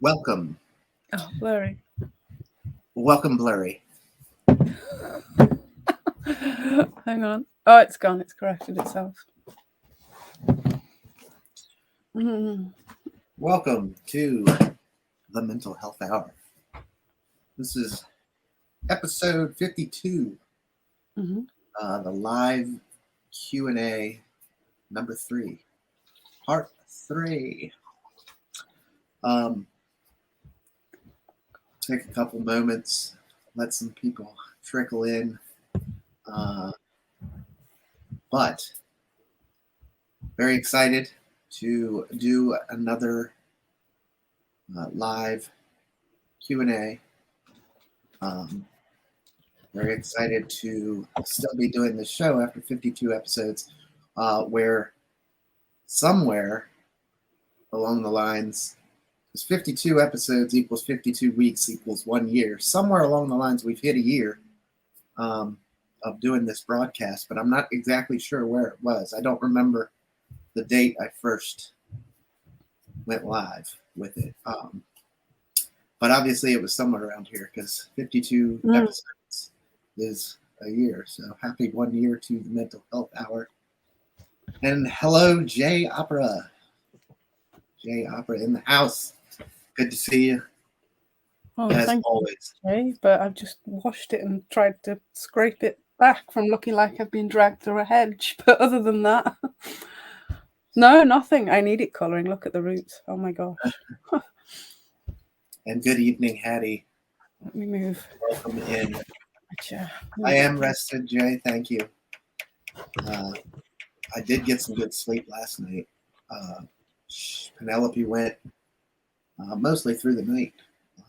Welcome. Oh, blurry. Welcome, Blurry. Hang on. Oh, it's gone. It's corrected itself. Welcome to the Mental Health Hour. This is episode 52, the live Q&A number 3, part 3. Take a couple moments, let some people trickle in. But very excited to do another live Q&A. Very excited to still be doing this show after 52 episodes, where somewhere along the lines, because 52 episodes equals 52 weeks equals 1 year. Somewhere along the lines, we've hit a year of doing this broadcast, but I'm not exactly sure where it was. I don't remember the date I first went live with it. But obviously it was somewhere around here because 52 episodes is a year. So happy 1 year to the Mental Health Hour. And hello, Jay Opera. Jay Opera in the house. Good to see you. Oh, as thank always. you, Jay, but I've just washed it and tried to scrape it back from looking like I've been dragged through a hedge. But other than that, no, nothing. I need it colouring. Look at the roots. Oh my gosh. And good evening, Hattie. Let me move. Welcome in. Chair. I am rested, Jay. Thank you. I did get some good sleep last night. Penelope went mostly through the night.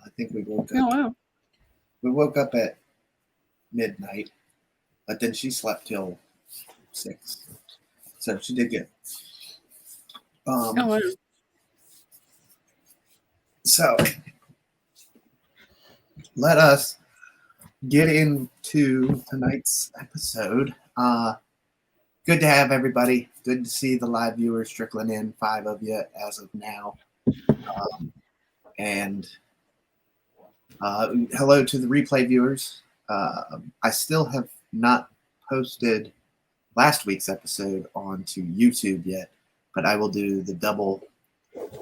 I think we woke up. Oh, wow. We woke up at midnight, but then she slept till 6. So she did good. Oh, wow. So let us get into tonight's episode. Good to have everybody. Good to see the live viewers trickling in, 5 of you as of now. And hello to the replay viewers. I still have not posted last week's episode onto YouTube yet, but I will do the double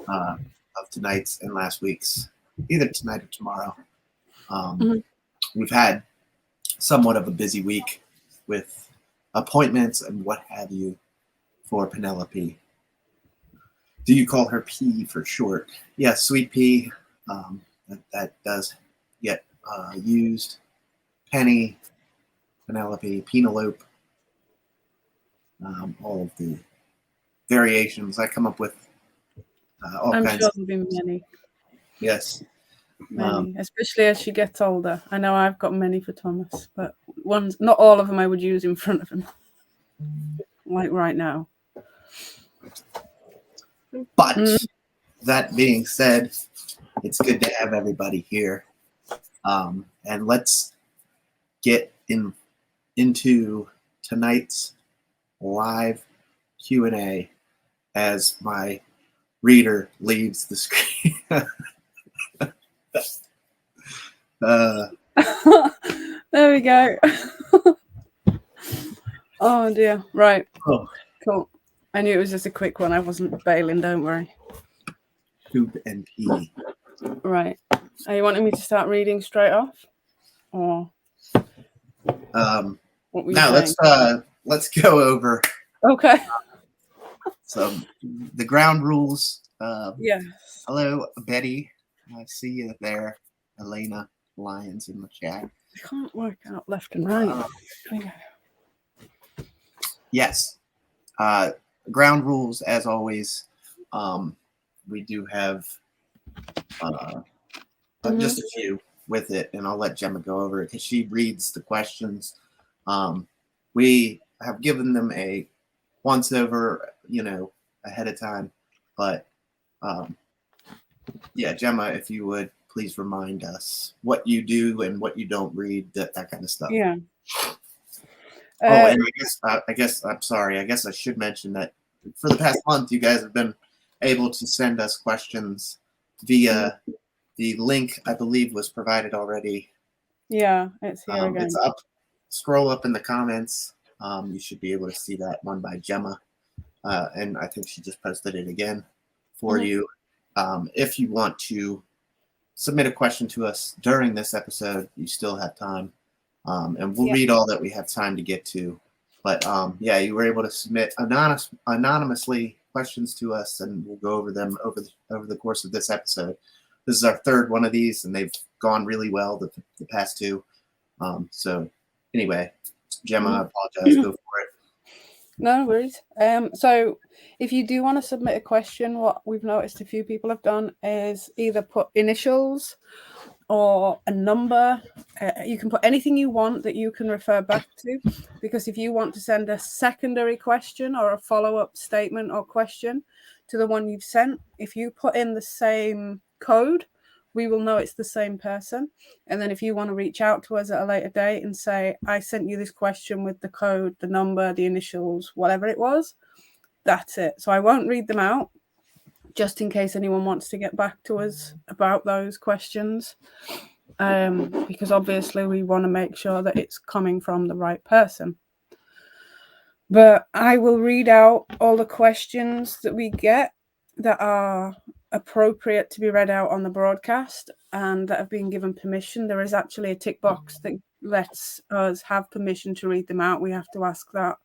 of tonight's and last week's, either tonight or tomorrow. We've had somewhat of a busy week with appointments and what have you for Penelope. Do you call her P for short? Yes, Sweet Pea. That does get used. Penny, Penelope, Penelope. All of the variations I come up with. All I'm kinds sure of there'll be many. Yes. Many, especially as she gets older. I know I've got many for Thomas, but not all of them I would use in front of him, like right now. But that being said, it's good to have everybody here, and let's get into tonight's live Q&A as my reader leaves the screen. There we go. Oh dear. Right. Oh. Cool. I knew it was just a quick one. I wasn't bailing, don't worry. Poop and pee. Right. Are you wanting me to start reading straight off? Or what were you saying? Let's go over okay. some the ground rules. Yes. Hello, Betty. I see you there. Elena Lyons in the chat. I can't work out left and right. Yes. Ground rules, as always. We do have just a few with it, and I'll let Gemma go over it because she reads the questions. We have given them a once over, ahead of time. But yeah, Gemma, if you would please remind us what you do and what you don't read, that kind of stuff. Yeah. And I guess I'm sorry. I guess I should mention that for the past month, you guys have been able to send us questions via the link, I believe, was provided already. Yeah, it's here again. It's up. Scroll up in the comments. You should be able to see that one by Gemma. And I think she just posted it again for you. If you want to submit a question to us during this episode, you still have time. And we'll read all that we have time to get to. But yeah, you were able to submit anonymously questions to us, and we'll go over them over the course of this episode. This is our third one of these, and they've gone really well the past two. So anyway, Gemma, I apologize. Go for it. No worries. So if you do want to submit a question, what we've noticed a few people have done is either put initials or a number. You can put anything you want that you can refer back to, because if you want to send a secondary question or a follow-up statement or question to the one you've sent, if you put in the same code, we will know it's the same person. And then if you want to reach out to us at a later date and say, I sent you this question with the code, the number, the initials, whatever it was, that's it. So I won't read them out, just in case anyone wants to get back to us about those questions, because obviously we want to make sure that it's coming from the right person. But I will read out all the questions that we get that are appropriate to be read out on the broadcast and that have been given permission. There is actually a tick box that lets us have permission to read them out. We have to ask that,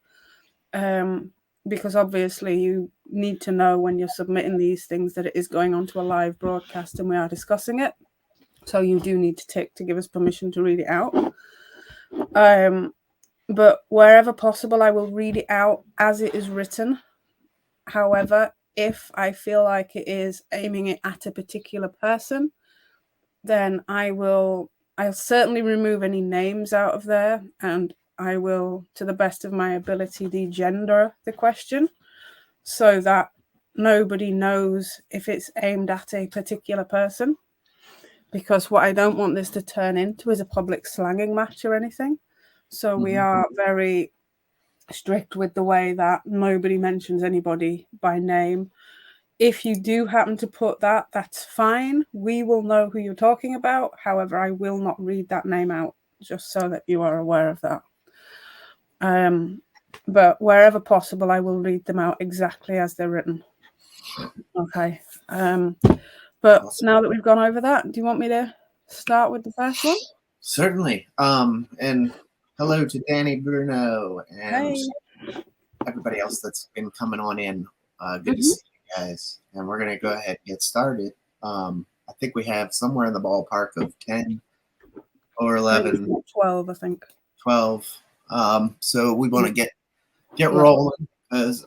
because obviously you need to know when you're submitting these things that it is going on to a live broadcast and we are discussing it. So you do need to tick to give us permission to read it out. But wherever possible, I will read it out as it is written. However, if I feel like it is aiming it at a particular person, then I'll certainly remove any names out of there, and I will, to the best of my ability, degender the question so that nobody knows if it's aimed at a particular person. Because what I don't want this to turn into is a public slanging match or anything. So we are very strict with the way that nobody mentions anybody by name. If you do happen to put that, that's fine. We will know who you're talking about. However, I will not read that name out, just so that you are aware of that. But wherever possible, I will read them out exactly as they're written. Okay. But now that we've gone over that, do you want me to start with the first one? Certainly. And hello to Danny Bruno and everybody else that's been coming on in. Good to see you guys. And we're going to go ahead and get started. I think we have somewhere in the ballpark of 10 or 11. 12, I think. 12. So we want to get rolling because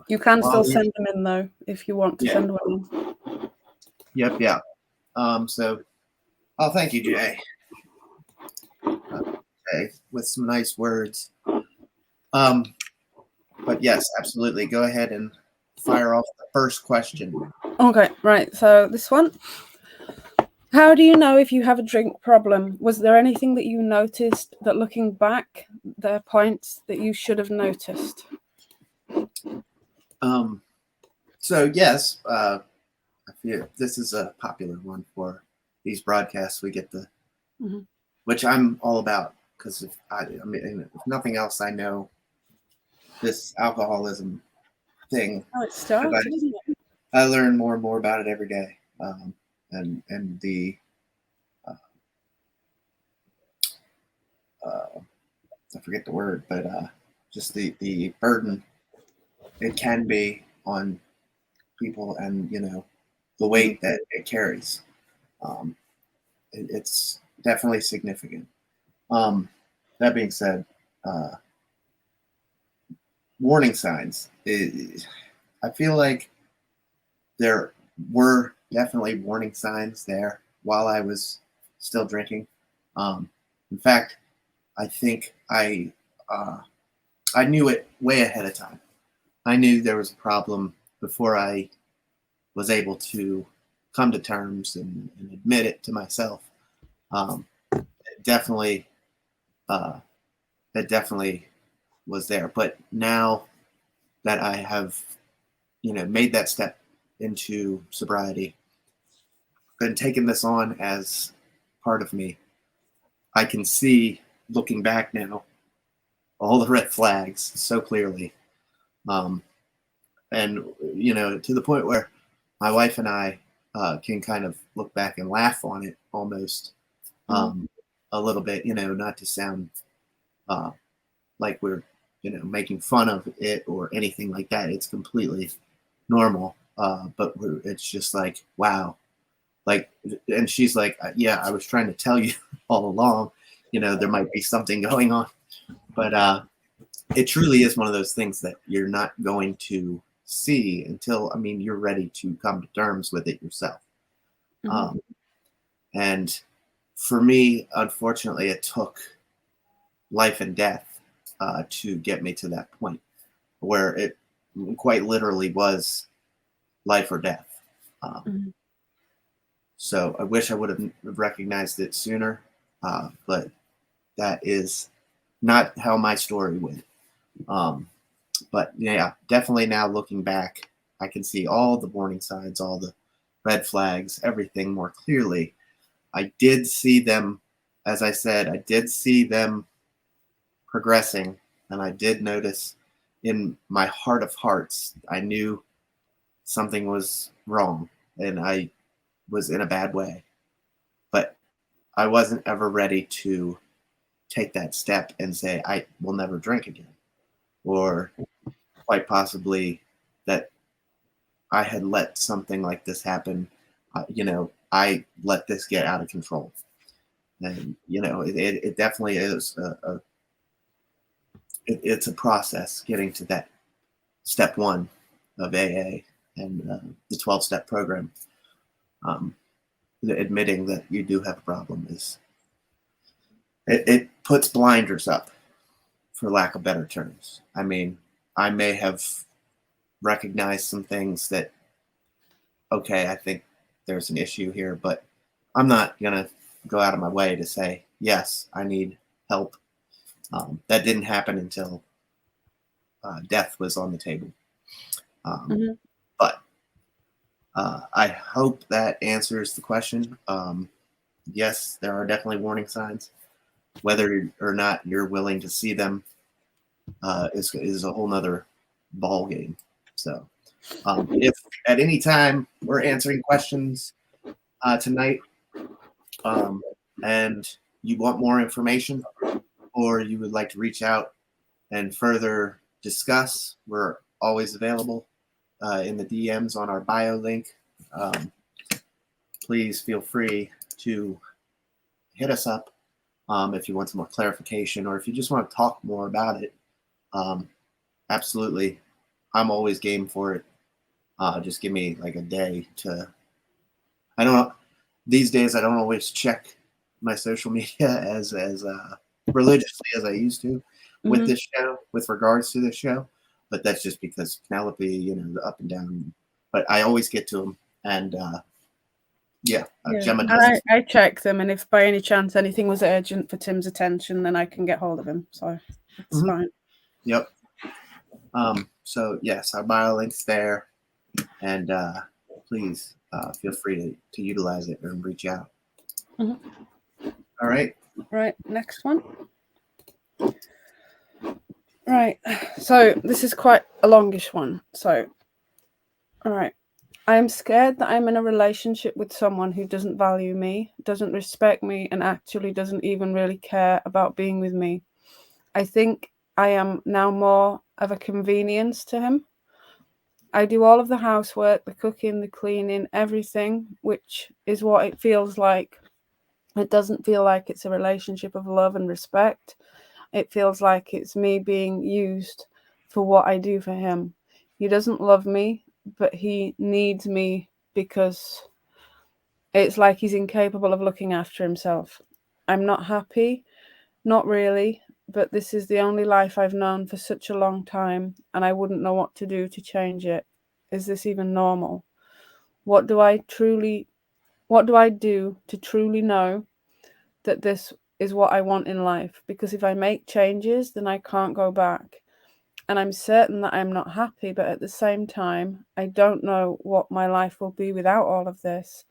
you can still send them in, though, if you want to send one in. Yep. So, thank you, Jay. Okay, with some nice words. But yes, absolutely. Go ahead and fire off the first question. Okay, right. So this one. How do you know if you have a drink problem? Was there anything that you noticed that, looking back, there are points that you should have noticed? So yes, I feel this is a popular one for these broadcasts. We get the, which I'm all about, because if nothing else, I know this alcoholism thing. Oh, it starts, isn't it? I learn more and more about it every day, and the I forget the word, but just the burden it can be on people, and the weight that it carries. It's definitely significant. That being said, warning signs. I feel like there were definitely warning signs there while I was still drinking. In fact, I think I knew it way ahead of time. I knew there was a problem before I was able to come to terms and admit it to myself. It definitely was there. But now that I have, made that step into sobriety, been taking this on as part of me. I can see, looking back now, all the red flags so clearly. And, you know, to the point where my wife and I can kind of look back and laugh on it almost a little bit, you know, not to sound like we're, you know, making fun of it or anything like that. It's completely normal. But it's just like, wow. Like, and she's like, yeah, I was trying to tell you all along, you know, there might be something going on. But it truly is one of those things that you're not going to see until, I mean, you're ready to come to terms with it yourself. And for me, unfortunately, it took life and death to get me to that point where it quite literally was life or death. So I wish I would have recognized it sooner, but that is not how my story went. But yeah, definitely now looking back, I can see all the warning signs, all the red flags, everything more clearly. I did see them, as I said, I did see them progressing, and I did notice in my heart of hearts, I knew something was wrong and I was in a bad way. But I wasn't ever ready to take that step and say, I will never drink again. Or quite possibly that I had let something like this happen. You know, I let this get out of control. And, you know, it definitely is it's a process getting to that step one of AA and the 12-step program. Admitting that you do have a problem is, it puts blinders up, for lack of better terms. I mean, I may have recognized some things that, okay, I think there's an issue here, but I'm not going to go out of my way to say, yes, I need help. That didn't happen until death was on the table. But I hope that answers the question. Yes, there are definitely warning signs. Whether or not you're willing to see them is a whole nother ball game. So if at any time we're answering questions tonight and you want more information or you would like to reach out and further discuss, we're always available in the DMs on our bio link. Please feel free to hit us up if you want some more clarification or if you just want to talk more about it. Absolutely. I'm always game for it. Just give me like a day to, I don't know. These days, I don't always check my social media as religiously as I used to with this show, with regards to this show. But that's just because Penelope, you know, the up and down. But I always get to them. And Gemma does. I check them. And if by any chance anything was urgent for Tim's attention, then I can get hold of him. So it's fine. Yep. So yes, our bio link's there. And please feel free to utilize it and reach out. All right. Right. Next one. Right. So this is quite a longish one. So, all right. I am scared that I'm in a relationship with someone who doesn't value me, doesn't respect me, and actually doesn't even really care about being with me. I think I am now more of a convenience to him. I do all of the housework, the cooking, the cleaning, everything, which is what it feels like. It doesn't feel like it's a relationship of love and respect. It feels like it's me being used for what I do for him. He doesn't love me, but he needs me because it's like he's incapable of looking after himself. I'm not happy, not really, but this is the only life I've known for such a long time, and I wouldn't know what to do to change it. Is this even normal? What do I do to truly know that this is what I want in life? Because if I make changes, then I can't go back. And I'm certain that I'm not happy, but at the same time, I don't know what my life will be without all of this.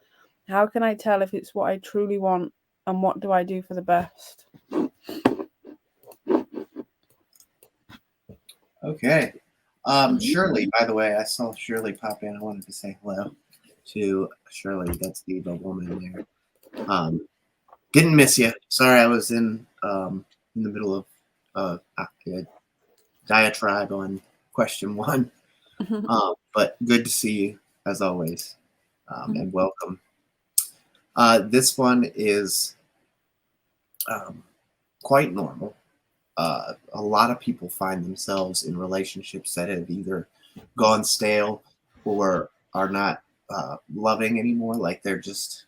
How can I tell if it's what I truly want, and what do I do for the best? Okay. Shirley, by the way, I saw Shirley pop in. I wanted to say hello to Shirley. That's the evil woman there. Didn't miss you. Sorry, I was in the middle of a diatribe on question one. But good to see you as always, and welcome. This one is quite normal. A lot of people find themselves in relationships that have either gone stale or are not loving anymore, like they're just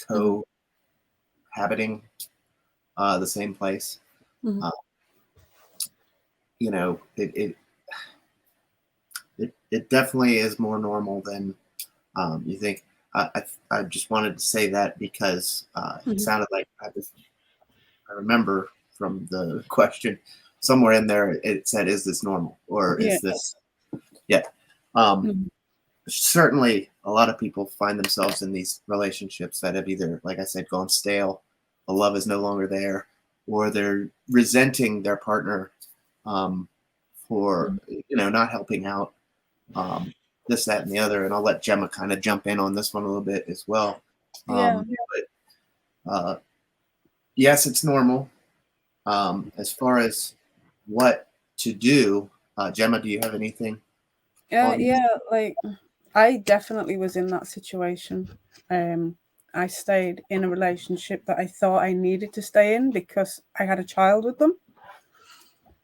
cohabiting the same place. You know, it definitely is more normal than you think. I just wanted to say that because it sounded like I remember from the question somewhere in there it said, "Is this normal?" or "Is this?" Yeah. Certainly, a lot of people find themselves in these relationships that have either, like I said, gone stale, the love is no longer there, or they're resenting their partner for not helping out, this, that, and the other. And I'll let Gemma kind of jump in on this one a little bit as well. But yes, it's normal. As far as what to do, Gemma, do you have anything? Like I definitely was in that situation. I stayed in a relationship that I thought I needed to stay in because I had a child with them.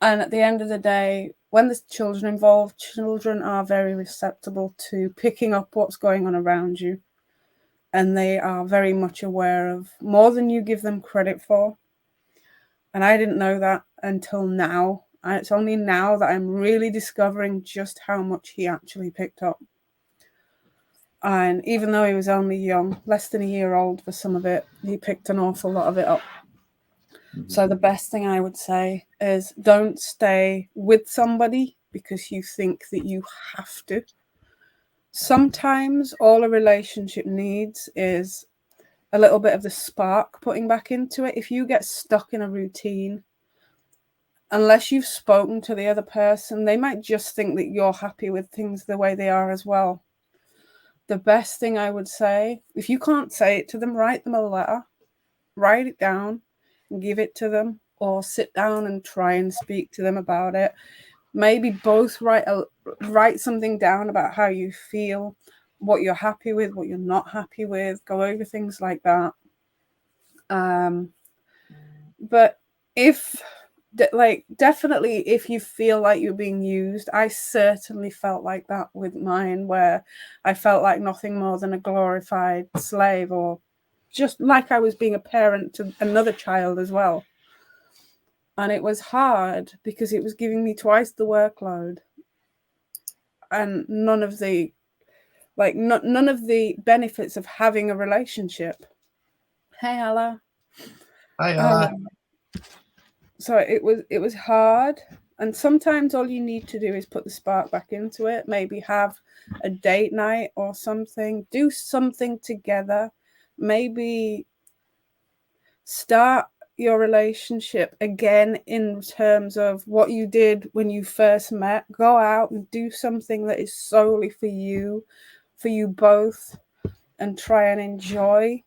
And at the end of the day, when there's children involved, children are very receptive to picking up what's going on around you. And they are very much aware of more than you give them credit for. And I didn't know that until now. And it's only now that I'm really discovering just how much he actually picked up. And even though he was only young, less than a year old for some of it, he picked an awful lot of it up. So the best thing I would say is don't stay with somebody because you think that you have to. Sometimes all a relationship needs is a little bit of the spark putting back into it. If you get stuck in a routine, unless you've spoken to the other person, they might just think that you're happy with things the way they are as well. The best thing I would say, if you can't say it to them, write them a letter, write it down and give it to them, or sit down and try and speak to them about it. Maybe both write something down about how you feel, what you're happy with, what you're not happy with, go over things like that. But definitely if you feel like you're being used, I certainly felt like that with mine, where I felt like nothing more than a glorified slave, or just like I was being a parent to another child as well. And it was hard because it was giving me twice the workload and none of the benefits of having a relationship. Hey, Ella. Hi, Ella. So it was hard. And sometimes all you need to do is put the spark back into it. Maybe have a date night or something. Do something together. Maybe start your relationship again in terms of what you did when you first met. Go out and do something that is solely for you both, and try and enjoy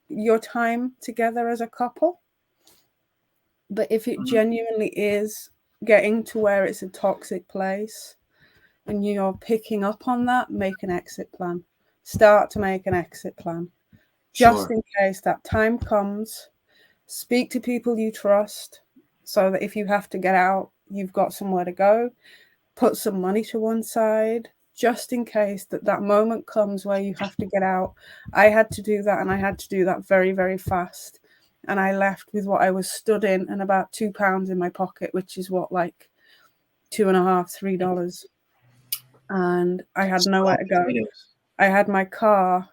your time together as a couple. But if it genuinely is getting to where it's a toxic place and you're picking up on that, make an exit plan. Start to make an exit plan. Just in case that time comes, speak to people you trust so that if you have to get out, you've got somewhere to go. Put some money to one side, just in case that moment comes where you have to get out. I had to do that, and I had to do that very, very fast. And I left with what I was stood in and about £2 in my pocket, which is what, like $2.50, $3. And I had nowhere to go. I had my car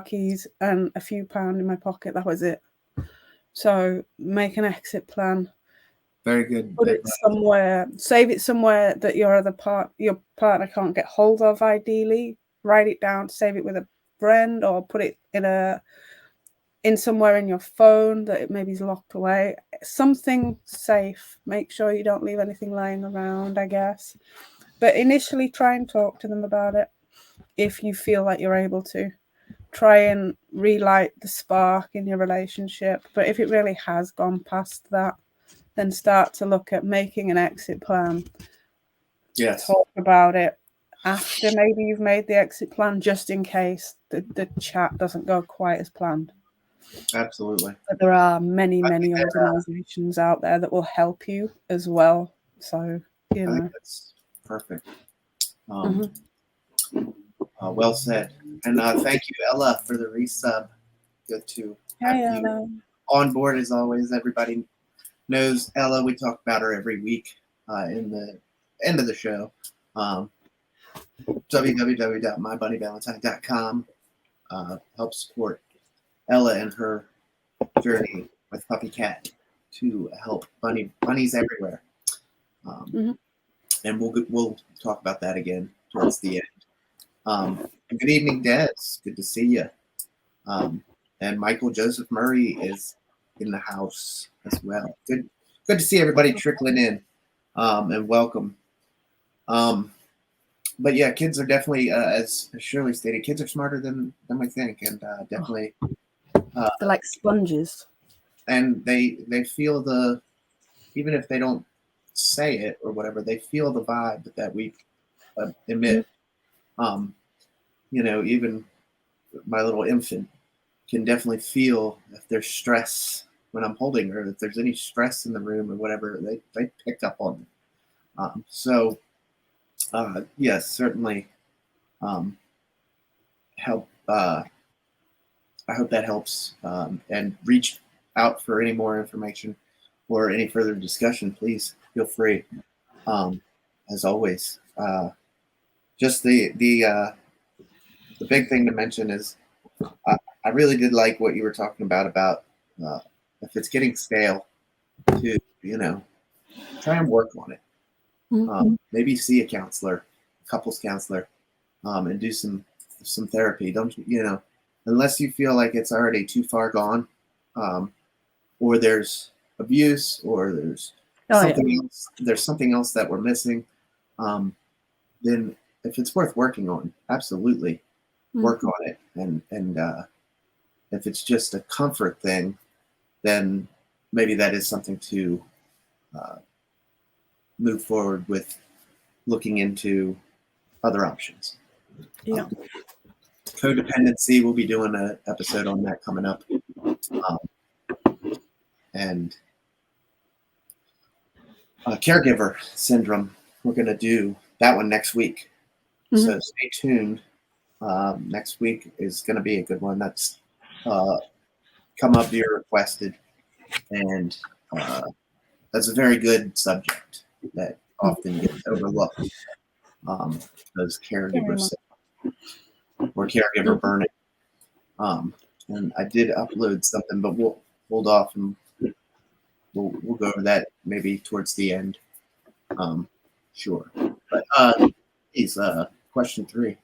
keys, and a few pounds in my pocket. That was it. So make an exit plan. Very good. Put it somewhere. Save it somewhere that your partner can't get hold of. Ideally, write it down. Save it with a friend, or put it in somewhere in your phone that it maybe is locked away. Something safe. Make sure you don't leave anything lying around, I guess. But initially try and talk to them about it if you feel like you're able to. Try and relight the spark in your relationship. But if it really has gone past that, then start to look at making an exit plan. Yes. Talk about it after maybe you've made the exit plan, just in case the chat doesn't go quite as planned. Absolutely. But there are many organizations out there that will help you as well. So, I think that's perfect. Well said. And thank you, Ella, for the resub. Good to have you on board as always. Everybody knows Ella. We talk about her every week in the end of the show. www.mybunnyvalentine.com help support Ella and her journey with Puppy Cat to help bunnies everywhere. And we'll talk about that again towards the end. And good evening, Des. Good to see you. And Michael Joseph Murray is in the house as well. Good to see everybody trickling in, and welcome. But yeah, kids are definitely, as Shirley stated, kids are smarter than we think, and definitely they're like sponges. And they feel the, even if they don't say it or whatever, they feel the vibe that we emit. Even my little infant can definitely feel if there's stress when I'm holding her, if there's any stress in the room or whatever, they pick up on it. Yes, certainly help. I hope that helps, and reach out for any more information or any further discussion. Please feel free. As always, just the big thing to mention is I really did like what you were talking about if it's getting stale, to try and work on it. Maybe see a counselor, couples counselor, and do some therapy. Don't unless you feel like it's already too far gone, or there's abuse, or there's something else. There's something else that we're missing. Then if it's worth working on, absolutely work on it. And if it's just a comfort thing, then maybe that is something to move forward with, looking into other options. Yeah. Codependency, we'll be doing an episode on that coming up. And caregiver syndrome, we're going to do that one next week. So stay tuned. Next week is going to be a good one. That's come up via requested. And that's a very good subject that often gets overlooked. Those caregivers or caregiver burning. And I did upload something, but we'll hold off and we'll go over that maybe towards the end. Sure. But please, question 3.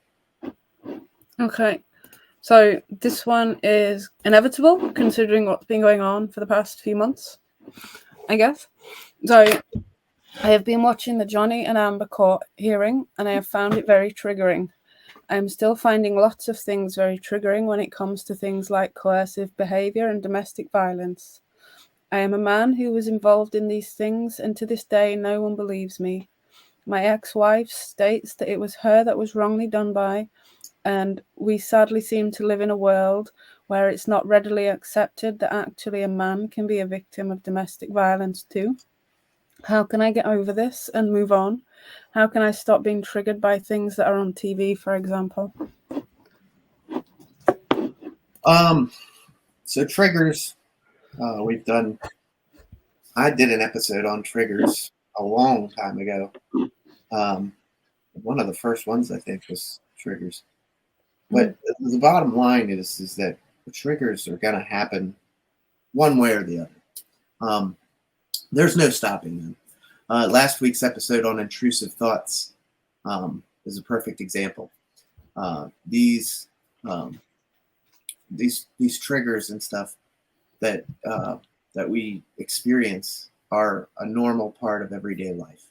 Okay. So this one is inevitable, considering what's been going on for the past few months, I guess. So I have been watching the Johnny and Amber court hearing, and I have found it very triggering. I am still finding lots of things very triggering when it comes to things like coercive behavior and domestic violence. I am a man who was involved in these things, and to this day, no one believes me. My ex-wife states that it was her that was wrongly done by, and we sadly seem to live in a world where it's not readily accepted that actually a man can be a victim of domestic violence too. How can I get over this and move on? How can I stop being triggered by things that are on TV, for example? So triggers, I did an episode on triggers a long time ago. One of the first ones, I think, was triggers. But the bottom line is that the triggers are going to happen one way or the other. There's no stopping them. Last week's episode on intrusive thoughts is a perfect example. These these triggers and stuff that that we experience are a normal part of everyday life.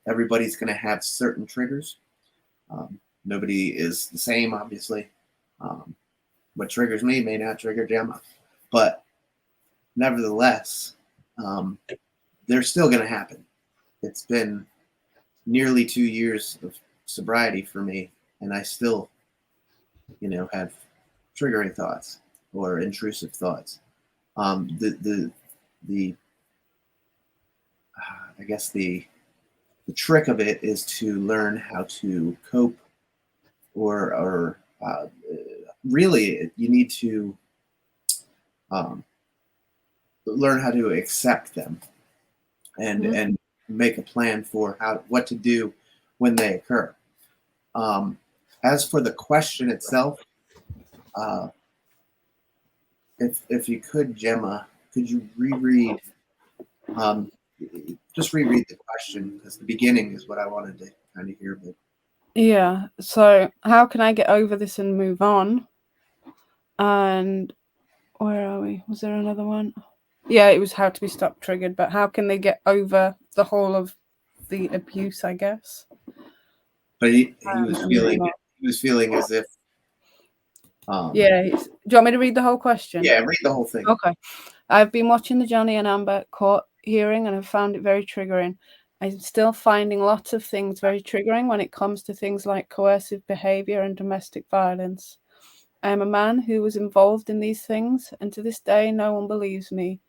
Everybody's going to have certain triggers. Nobody is the same, obviously. What triggers me may not trigger Gemma, but nevertheless, they're still going to happen. It's been nearly 2 years of sobriety for me, and I still, have triggering thoughts or intrusive thoughts. The I guess the trick of it is to learn how to cope, or really you need to learn how to accept them and make a plan for what to do when they occur. As for the question itself, if you could, Gemma, could you reread? Just reread the question, because the beginning is what I wanted to kind of hear. But Yeah. So how can I get over this and move on? And where are we? Was there another one? Yeah, it was how to be stopped triggered, but how can they get over the whole of the abuse, I guess? But he was feeling as if. Yeah. Do you want me to read the whole question? Yeah, read the whole thing. Okay. I've been watching the Johnny and Amber court hearing and have found it very triggering. I'm still finding lots of things very triggering when it comes to things like coercive behavior and domestic violence. I am a man who was involved in these things, and to this day, no one believes me.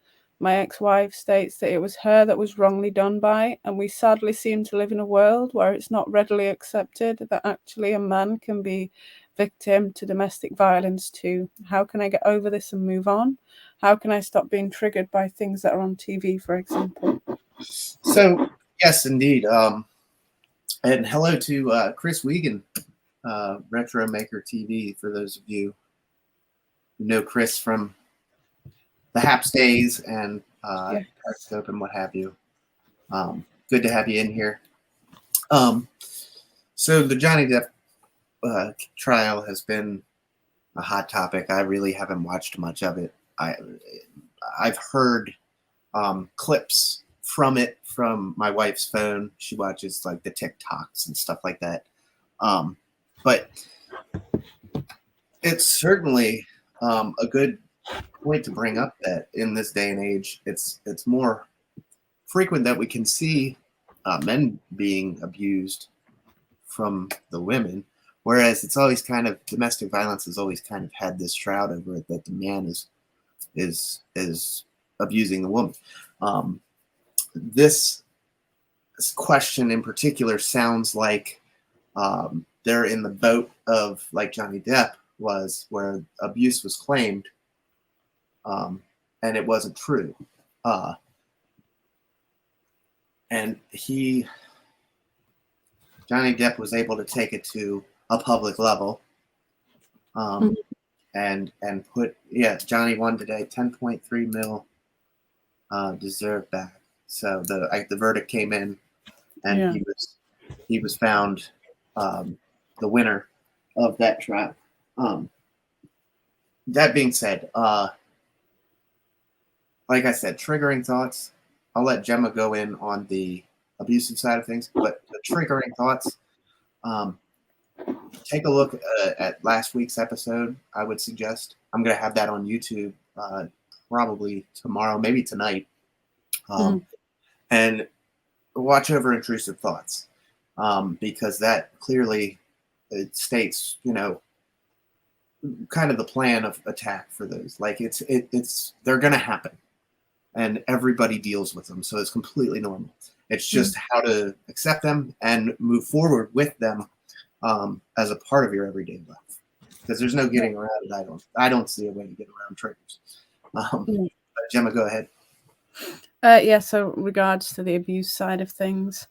My ex-wife states that it was her that was wrongly done by, and we sadly seem to live in a world where it's not readily accepted that actually a man can be victim to domestic violence too. How can I get over this and move on? How can I stop being triggered by things that are on TV, for example? So, yes, indeed. And hello to Chris Wiegand, Retro Maker TV, for those of you who know Chris from the Haps days and Periscope and what have you. Good to have you in here. So the Johnny Depp trial has been a hot topic. I really haven't watched much of it. I've heard clips from it from my wife's phone. She watches like the TikToks and stuff like that. But it's certainly a good point to bring up that in this day and age, it's more frequent that we can see men being abused from the women, whereas it's always kind of, domestic violence has always kind of had this shroud over it that the man is abusing the woman. This question in particular sounds like they're in the boat of like Johnny Depp was, where abuse was claimed and it wasn't true. And Johnny Depp was able to take it to a public level and put, Johnny won today, 10.3 mil deserved back. So the verdict came in, and he was found the winner of that trial. That being said, like I said, triggering thoughts. I'll let Gemma go in on the abusive side of things, but the triggering thoughts, take a look at last week's episode. I would suggest. I'm going to have that on YouTube probably tomorrow, maybe tonight. And watch over intrusive thoughts, because that clearly it states, kind of the plan of attack for those. Like they're going to happen, and everybody deals with them, so it's completely normal. It's just how to accept them and move forward with them as a part of your everyday life, because there's no getting around it. I don't see a way to get around triggers. Gemma, go ahead. So regards to the abuse side of things,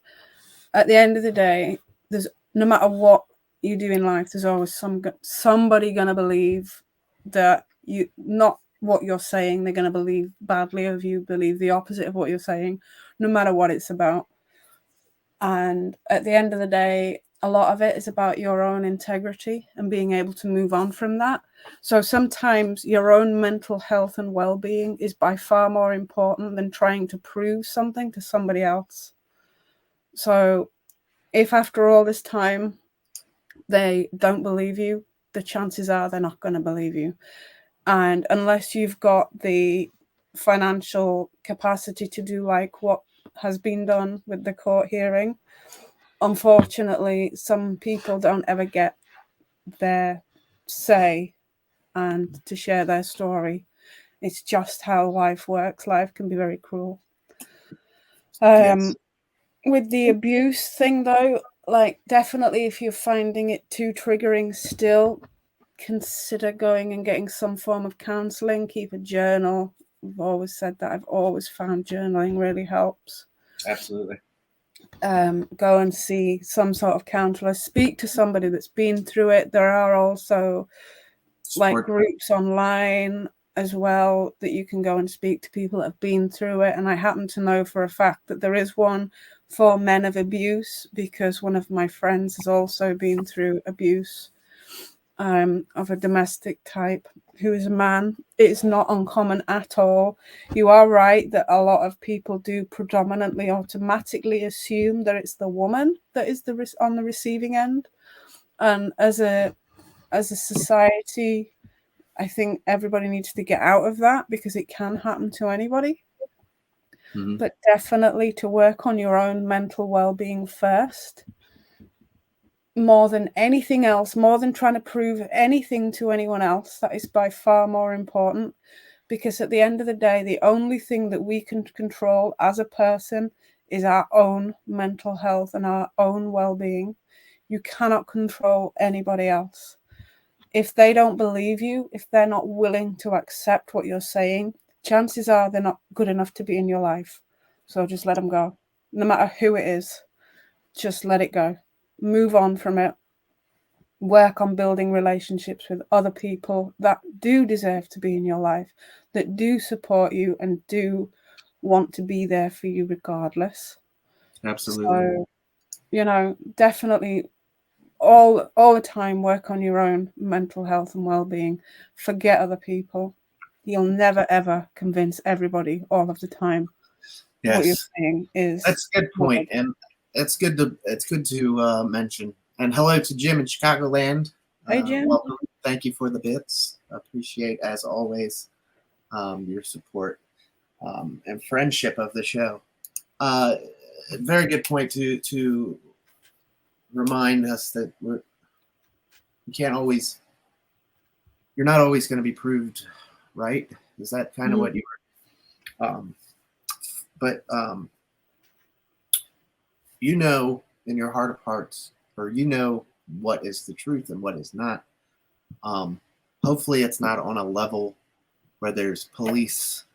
at the end of the day, there's, no matter what you do in life, there's always somebody gonna believe that you, not what you're saying. They're gonna believe badly of you, believe the opposite of what you're saying, no matter what it's about. And at the end of the day, a lot of it is about your own integrity and being able to move on from that. So sometimes your own mental health and well-being is by far more important than trying to prove something to somebody else. So if after all this time they don't believe you, the chances are they're not going to believe you. And unless you've got the financial capacity to do like what has been done with the court hearing, unfortunately, some people don't ever get their say and to share their story. It's just how life works. Life can be very cruel. Yes. With the abuse thing, though, like definitely if you're finding it too triggering still, consider going and getting some form of counseling. Keep a journal. I've always said that. I've always found journaling really helps. Absolutely. Go and see some sort of counselor. Speak to somebody that's been through it. There are also like groups online as well that you can go and speak to people that have been through it. And I happen to know for a fact that there is one for men of abuse, because one of my friends has also been through abuse of a domestic type, who is a man. It's not uncommon at all. You are right that a lot of people do predominantly automatically assume that it's the woman that is on the receiving end. And as a society, I think everybody needs to get out of that, because it can happen to anybody. Mm-hmm. But definitely to work on your own mental well-being first, more than anything else, more than trying to prove anything to anyone else. That is by far more important, because at the end of the day, the only thing that we can control as a person is our own mental health and our own well-being. You cannot control anybody else. If they don't believe you, if they're not willing to accept what you're saying, chances are they're not good enough to be in your life. So just let them go. No matter who it is, just let it go. Move on from it. Work on building relationships with other people that do deserve to be in your life, that do support you and do want to be there for you regardless. Absolutely. So, definitely all the time work on your own mental health and well-being. Forget other people. You'll never ever convince everybody all of the time. Yes. What you're saying is that's a good point, and it's good to mention. And hello to Jim in Chicagoland. Hey, Jim. Welcome. Thank you for the bits. Appreciate, as always, your support and friendship of the show. Very good point to remind us that you can't always. You're not always going to be proved right. Is that kind of what you were? But in your heart of hearts, or what is the truth and what is not. Hopefully it's not on a level where there's police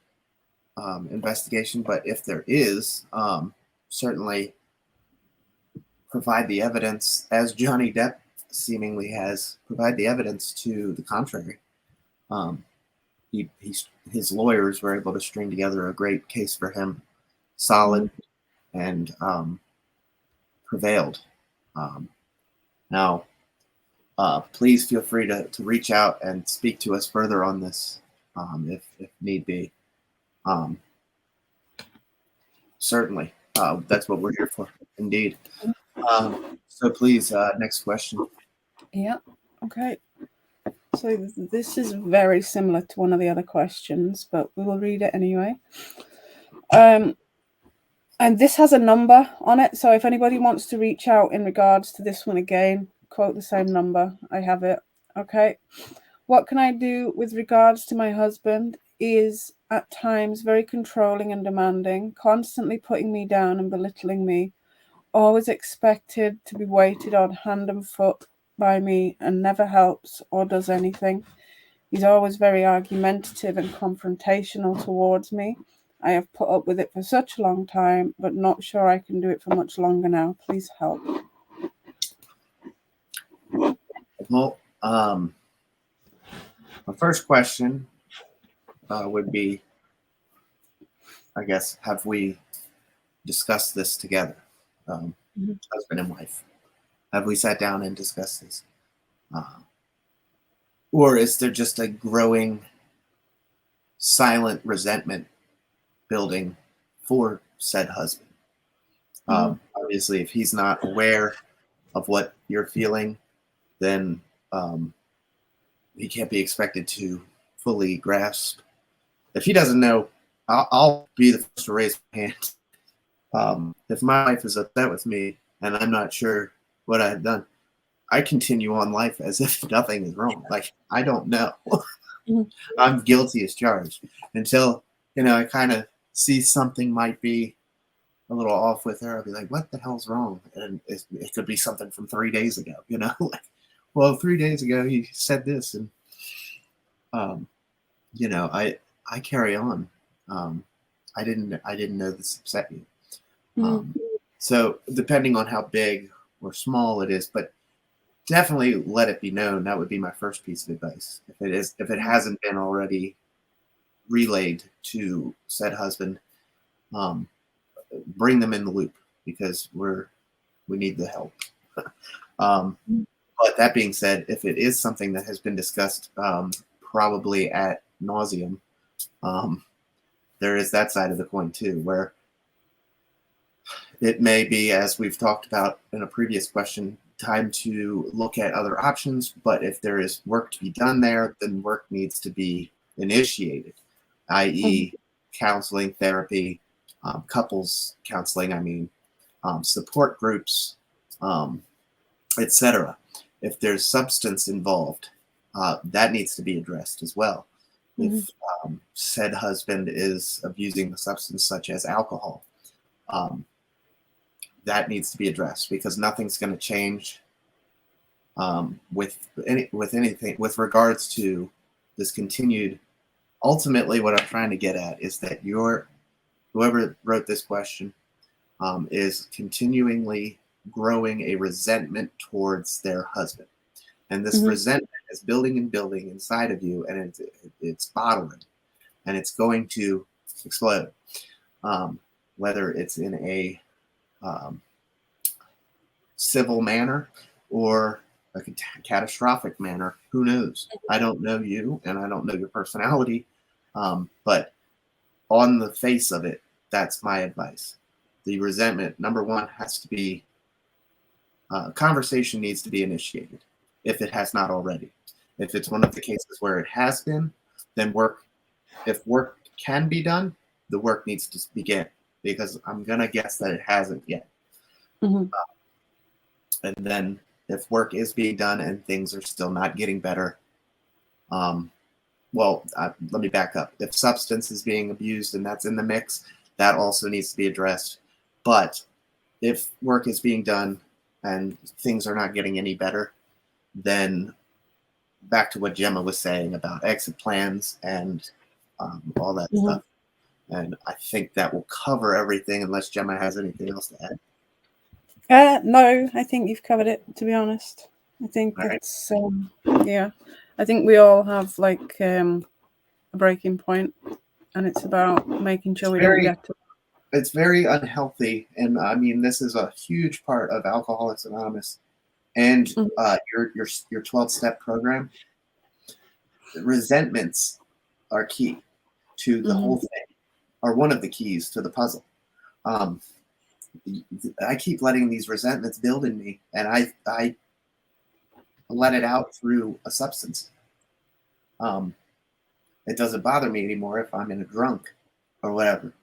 investigation, but if there is, certainly provide the evidence, as Johnny Depp seemingly has, provide the evidence to the contrary. His lawyers were able to string together a great case for him, solid, and prevailed. Now, please feel free to reach out and speak to us further on this, if need be. Certainly, that's what we're here for, indeed. So please, next question. Yeah. Okay. So this is very similar to one of the other questions, but we will read it anyway. And this has a number on it, so if anybody wants to reach out in regards to this one again, quote the same number. I have it. Okay. What can I do with regards to my husband? He is at times very controlling and demanding, constantly putting me down and belittling me, always expected to be waited on hand and foot by me, and never helps or does anything. He's always very argumentative and confrontational towards me. I have put up with it for such a long time, but not sure I can do it for much longer now. Please help. Well, my first question would be, I guess, have we discussed this together, husband and wife? Have we sat down and discussed this? Or is there just a growing silent resentment building for said husband? Obviously, if he's not aware of what you're feeling, then he can't be expected to fully grasp. If he doesn't know, I'll be the first to raise my hand. If my wife is upset with me and I'm not sure what I've done, I continue on life as if nothing is wrong. Like, I don't know. I'm guilty as charged until, I kind of see something might be a little off with her. I'll be like, what the hell's wrong? And it could be something from 3 days ago, like, well, 3 days ago he said this. And, I carry on. I didn't know this upset you. So depending on how big or small it is, but definitely let it be known. That would be my first piece of advice. If it hasn't been already relayed to said husband, bring them in the loop, because we need the help. But that being said, if it is something that has been discussed, probably ad nauseum, there is that side of the coin too, where it may be, as we've talked about in a previous question, time to look at other options. But if there is work to be done there, then work needs to be initiated, i.e. counseling, therapy, couples counseling, support groups, etc. If there's substance involved, that needs to be addressed as well. If said husband is abusing a substance such as alcohol, that needs to be addressed, because nothing's going to change with anything with regards to this continued. Ultimately, what I'm trying to get at is that whoever wrote this question is continually growing a resentment towards their husband, and this resentment is building and building inside of you, and it's bottling, and it's going to explode, whether it's in a civil manner or a catastrophic manner. Who knows? I don't know you, and I don't know your personality, but on the face of it, that's my advice. The resentment, number one, has to be conversation needs to be initiated if it has not already. If it's one of the cases where it has been, then if work can be done, the work needs to begin, because I'm going to guess that it hasn't yet. And then if work is being done and things are still not getting better, let me back up. If substance is being abused and that's in the mix, that also needs to be addressed. But if work is being done and things are not getting any better, then back to what Gemma was saying about exit plans and all that stuff. And I think that will cover everything, unless Gemma has anything else to add. No, I think you've covered it, to be honest. I think it's, I think we all have like a breaking point, and it's about making sure we don't get to. It's very unhealthy, and I mean, this is a huge part of Alcoholics Anonymous and your 12-step program. Resentments are key to the whole thing, are one of the keys to the puzzle. I keep letting these resentments build in me, and I let it out through a substance. It doesn't bother me anymore if I'm in a drunk or whatever.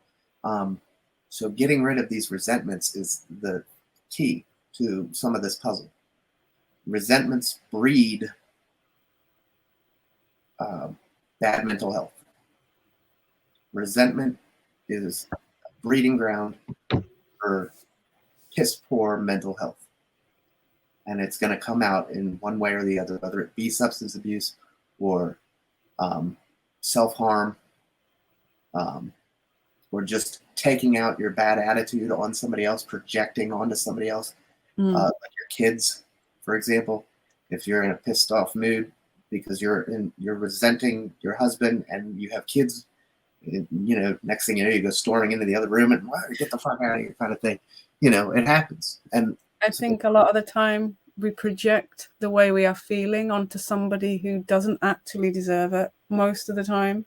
So getting rid of these resentments is the key to some of this puzzle. Resentments breed bad mental health. Resentment is a breeding ground for piss poor mental health. And it's going to come out in one way or the other, whether it be substance abuse or self-harm, or just taking out your bad attitude on somebody else, projecting onto somebody else. Like your kids, for example, if you're in a pissed off mood because you're resenting your husband and you have kids, next thing you know, you go storming into the other room and get the fuck out of here, kind of thing. It happens. And I think a lot of the time we project the way we are feeling onto somebody who doesn't actually deserve it most of the time.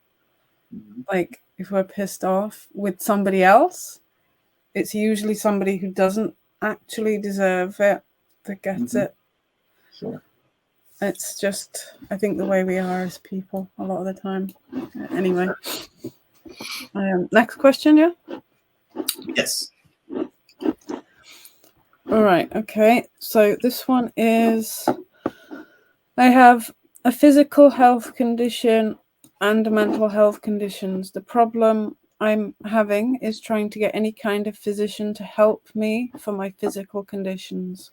Like if we're pissed off with somebody else, it's usually somebody who doesn't actually deserve it that gets it. Sure. It's just, I think, the way we are as people a lot of the time. Anyway. Next question, yeah? Yes. All right, okay. So this one is, I have a physical health condition and mental health conditions. The problem I'm having is trying to get any kind of physician to help me for my physical conditions.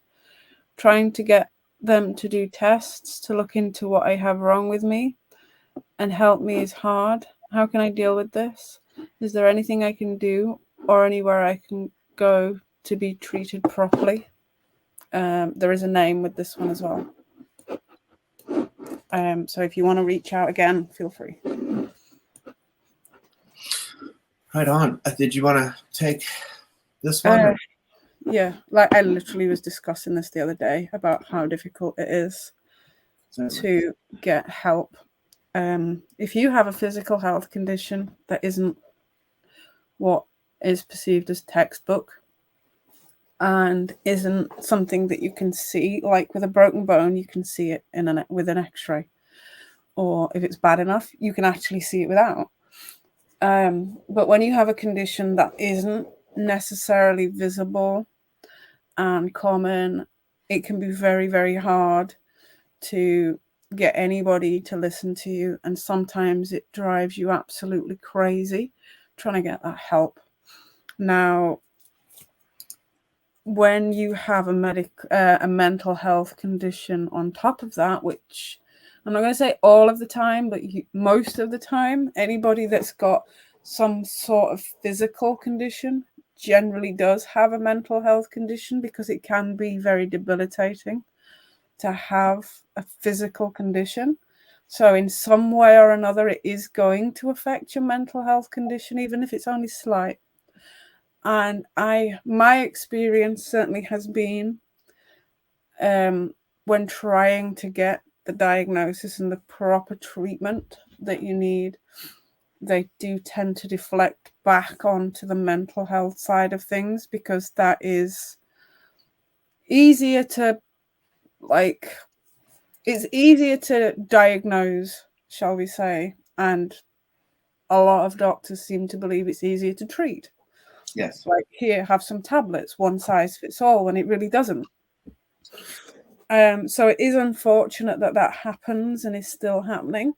Trying to get them to do tests to look into what I have wrong with me and help me is hard. How can I deal with this? Is there anything I can do or anywhere I can go to be treated properly? There is a name with this one as well. So if you want to reach out again, feel free. Right on. Did you want to take this one? Yeah, like I literally was discussing this the other day about how difficult it is to get help. If you have a physical health condition that isn't what is perceived as textbook and isn't something that you can see, like with a broken bone, you can see it with an x-ray, or if it's bad enough, you can actually see it without. But when you have a condition that isn't necessarily visible and common, it can be very, very hard to get anybody to listen to you. And sometimes it drives you absolutely crazy trying to get that help. Now, when you have a mental health condition on top of that, which I'm not going to say all of the time, but most of the time, anybody that's got some sort of physical condition generally does have a mental health condition, because it can be very debilitating to have a physical condition. So in some way or another, it is going to affect your mental health condition, even if it's only slight. And my experience certainly has been, when trying to get the diagnosis and the proper treatment that you need, they do tend to deflect back onto the mental health side of things, because that is easier to, it's easier to diagnose, shall we say, and a lot of doctors seem to believe it's easier to treat. Yes. Like, here, have some tablets, one size fits all, when it really doesn't. So it is unfortunate that happens and is still happening.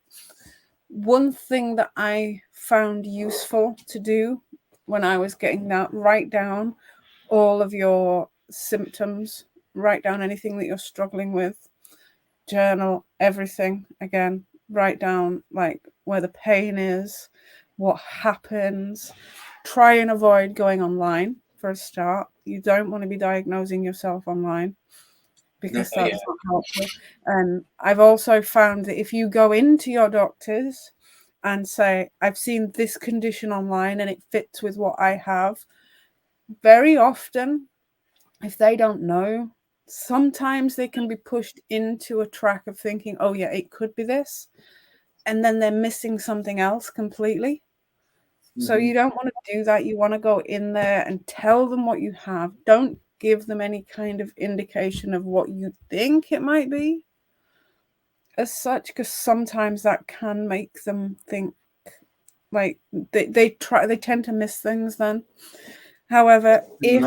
One thing that I found useful to do when I was getting that, write down all of your symptoms, write down anything that you're struggling with, journal everything. Again, write down like where the pain is, what happens. Try and avoid going online for a start. You don't want to be diagnosing yourself online, because that's not helpful. And I've also found that if you go into your doctors and say, I've seen this condition online and it fits with what I have, very often, if they don't know, sometimes they can be pushed into a track of thinking, oh yeah, it could be this, and then they're missing something else completely. So you don't want to do that. You want to go in there and tell them what you have. Don't give them any kind of indication of what you think it might be as such, because sometimes that can make them think, like, they tend to miss things then. However, if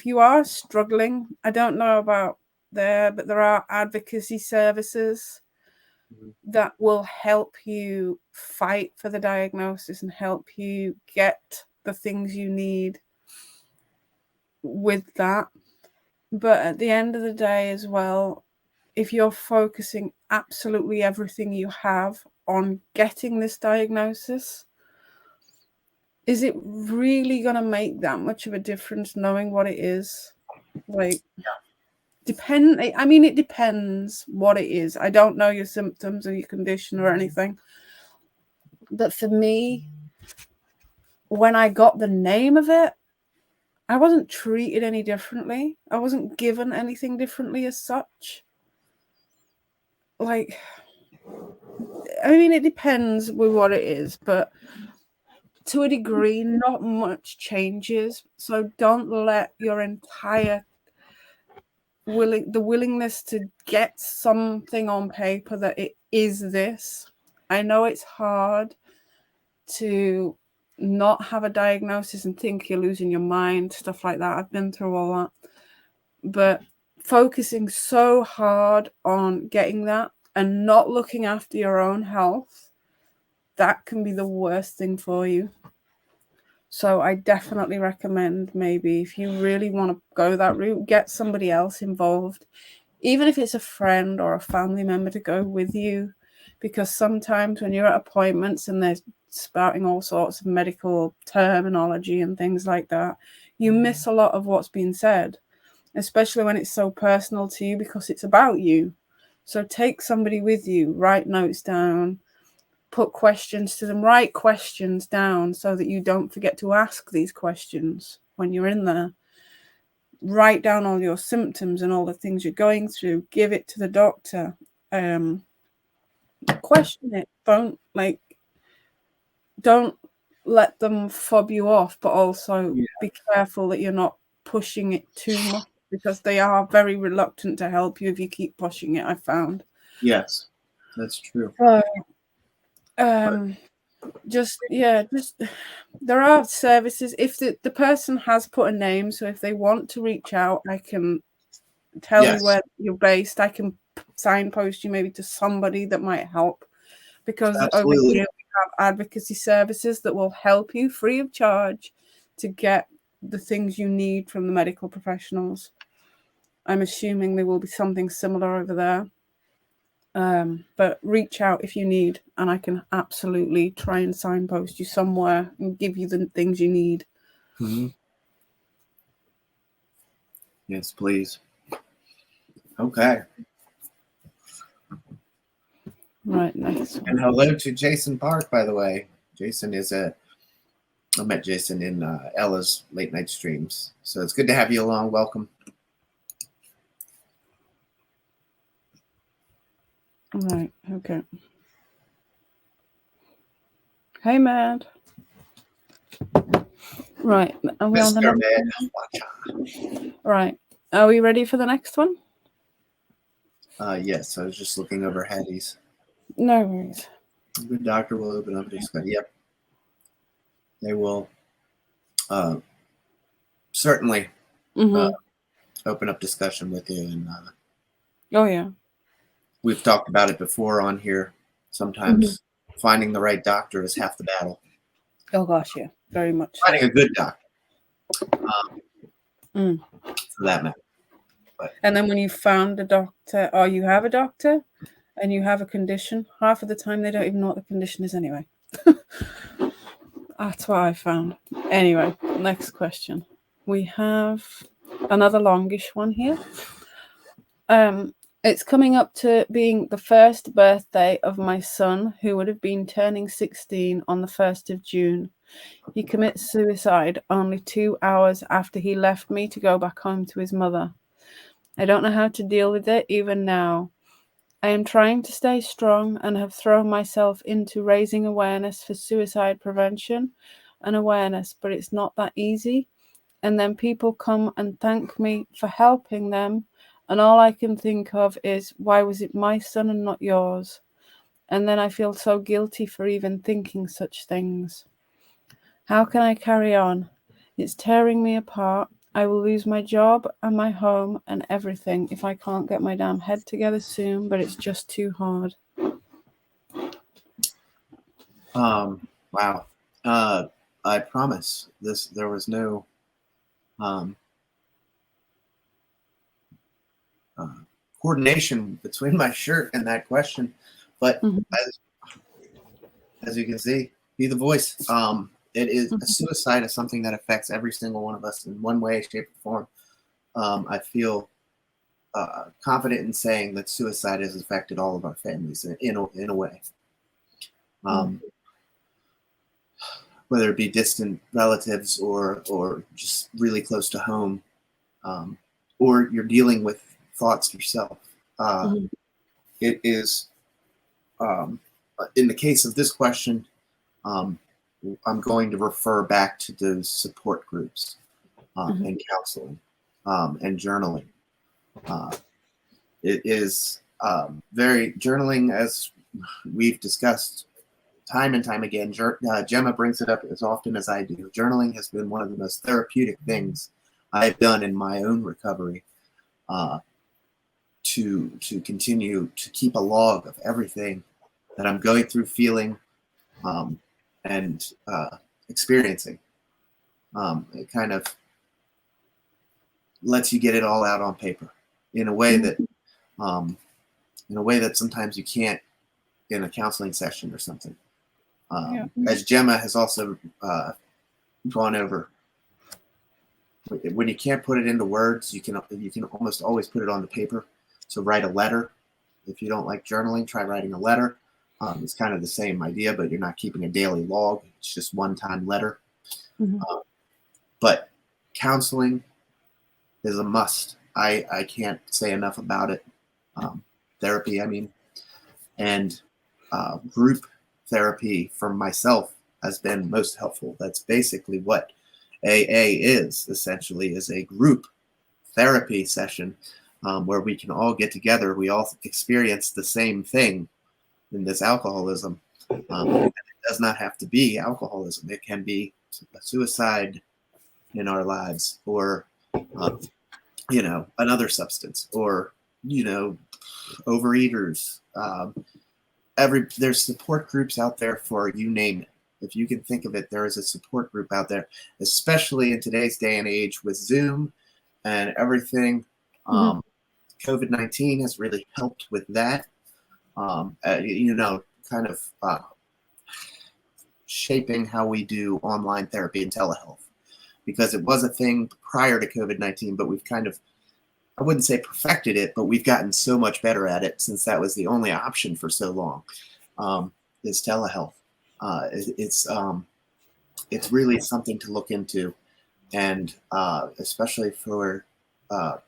you are struggling, I don't know about there, but there are advocacy services that will help you fight for the diagnosis and help you get the things you need with that. But at the end of the day as well, if you're focusing absolutely everything you have on getting this diagnosis, is it really going to make that much of a difference knowing what it is? Like, it depends what it is. I don't know your symptoms or your condition or anything. But for me, when I got the name of it, I wasn't treated any differently. I wasn't given anything differently as such. Like, I mean, it depends with what it is, but to a degree, not much changes. So don't let your entire willingness to get something on paper that it is this. I know it's hard to not have a diagnosis and think you're losing your mind, stuff like that. I've been through all that. But focusing so hard on getting that and not looking after your own health, that can be the worst thing for you. So I definitely recommend, maybe if you really want to go that route, get somebody else involved, even if it's a friend or a family member to go with you, because sometimes when you're at appointments and they're spouting all sorts of medical terminology and things like that, you miss a lot of what's being said, especially when it's so personal to you because it's about you. So take somebody with you, write notes down, put questions to them, write questions down so that you don't forget to ask these questions when you're in there. Write down all your symptoms and all the things you're going through. Give it to the doctor. Question it. Don't let them fob you off, but also be careful that you're not pushing it too much, because they are very reluctant to help you if you keep pushing it, I've found. Yes, that's true. So, just there are services. If the person has put a name, so if they want to reach out, I can tell you where you're based. I can signpost you maybe to somebody that might help, because over here we have advocacy services that will help you free of charge to get the things you need from the medical professionals. I'm assuming there will be something similar over there. But reach out if you need, and I can absolutely try and signpost you somewhere and give you the things you need. Mm-hmm. Yes, please. Okay. Right, next one. And hello to Jason Park, by the way. Jason is I met Jason in Ella's late night streams. So it's good to have you along. Welcome. Right, okay. Hey, Matt. Right, are we on the next one? Right, are we ready for the next one? Yes, I was just looking over Hattie's. No worries. A good doctor will open up a discussion. Yep. They will certainly open up discussion with you. And oh, yeah. We've talked about it before on here. Sometimes finding the right doctor is half the battle. Oh, gosh, yeah. Very much. Finding a good doctor. For that matter. But, and then when you found a doctor, or you have a doctor, and you have a condition, half of the time they don't even know what the condition is anyway. That's what I found. Anyway, next question. We have another longish one here. It's coming up to being the first birthday of my son, who would have been turning 16 on the 1st of June. He commits suicide only 2 hours after he left me to go back home to his mother. I don't know how to deal with it even now. I am trying to stay strong and have thrown myself into raising awareness for suicide prevention and awareness, but it's not that easy. And then people come and thank me for helping them, and all I can think of is, why was it my son and not yours? And then I feel so guilty for even thinking such things. How can I carry on? It's tearing me apart. I will lose my job and my home and everything if I can't get my damn head together soon, but it's just too hard. Wow. I promise there was no coordination between my shirt and that question, but as you can see, be the voice. It is suicide is something that affects every single one of us in one way, shape, or form. I feel confident in saying that suicide has affected all of our families in a way. whether it be distant relatives or just really close to home, or you're dealing with thoughts yourself. Mhm. It is, in the case of this question, I'm going to refer back to those support groups and counseling and journaling. It is journaling, as we've discussed time and time again. Gemma brings it up as often as I do. Journaling has been one of the most therapeutic things I've done in my own recovery. To continue to keep a log of everything that I'm going through, feeling, and experiencing. It kind of lets you get it all out on paper in a way that sometimes you can't in a counseling session or something. As Gemma has also gone over, when you can't put it into words, you can almost always put it on the paper. So write a letter. If you don't like journaling, try writing a letter. It's kind of the same idea, but you're not keeping a daily log. It's just one-time letter. But counseling is a must. I can't say enough about it. Therapy, I mean, and group therapy for myself has been most helpful. That's basically what AA is, essentially, is a group therapy session where we can all get together. We all experience the same thing in this alcoholism. It does not have to be alcoholism. It can be a suicide in our lives, or another substance, or overeaters. There's support groups out there for you name it. If you can think of it, there is a support group out there, especially in today's day and age with Zoom and everything. COVID-19 has really helped with that. Kind of shaping how we do online therapy and telehealth, because it was a thing prior to COVID-19, but we've kind of, I wouldn't say perfected it, but we've gotten so much better at it since that was the only option for so long, is telehealth. It's really something to look into, and especially for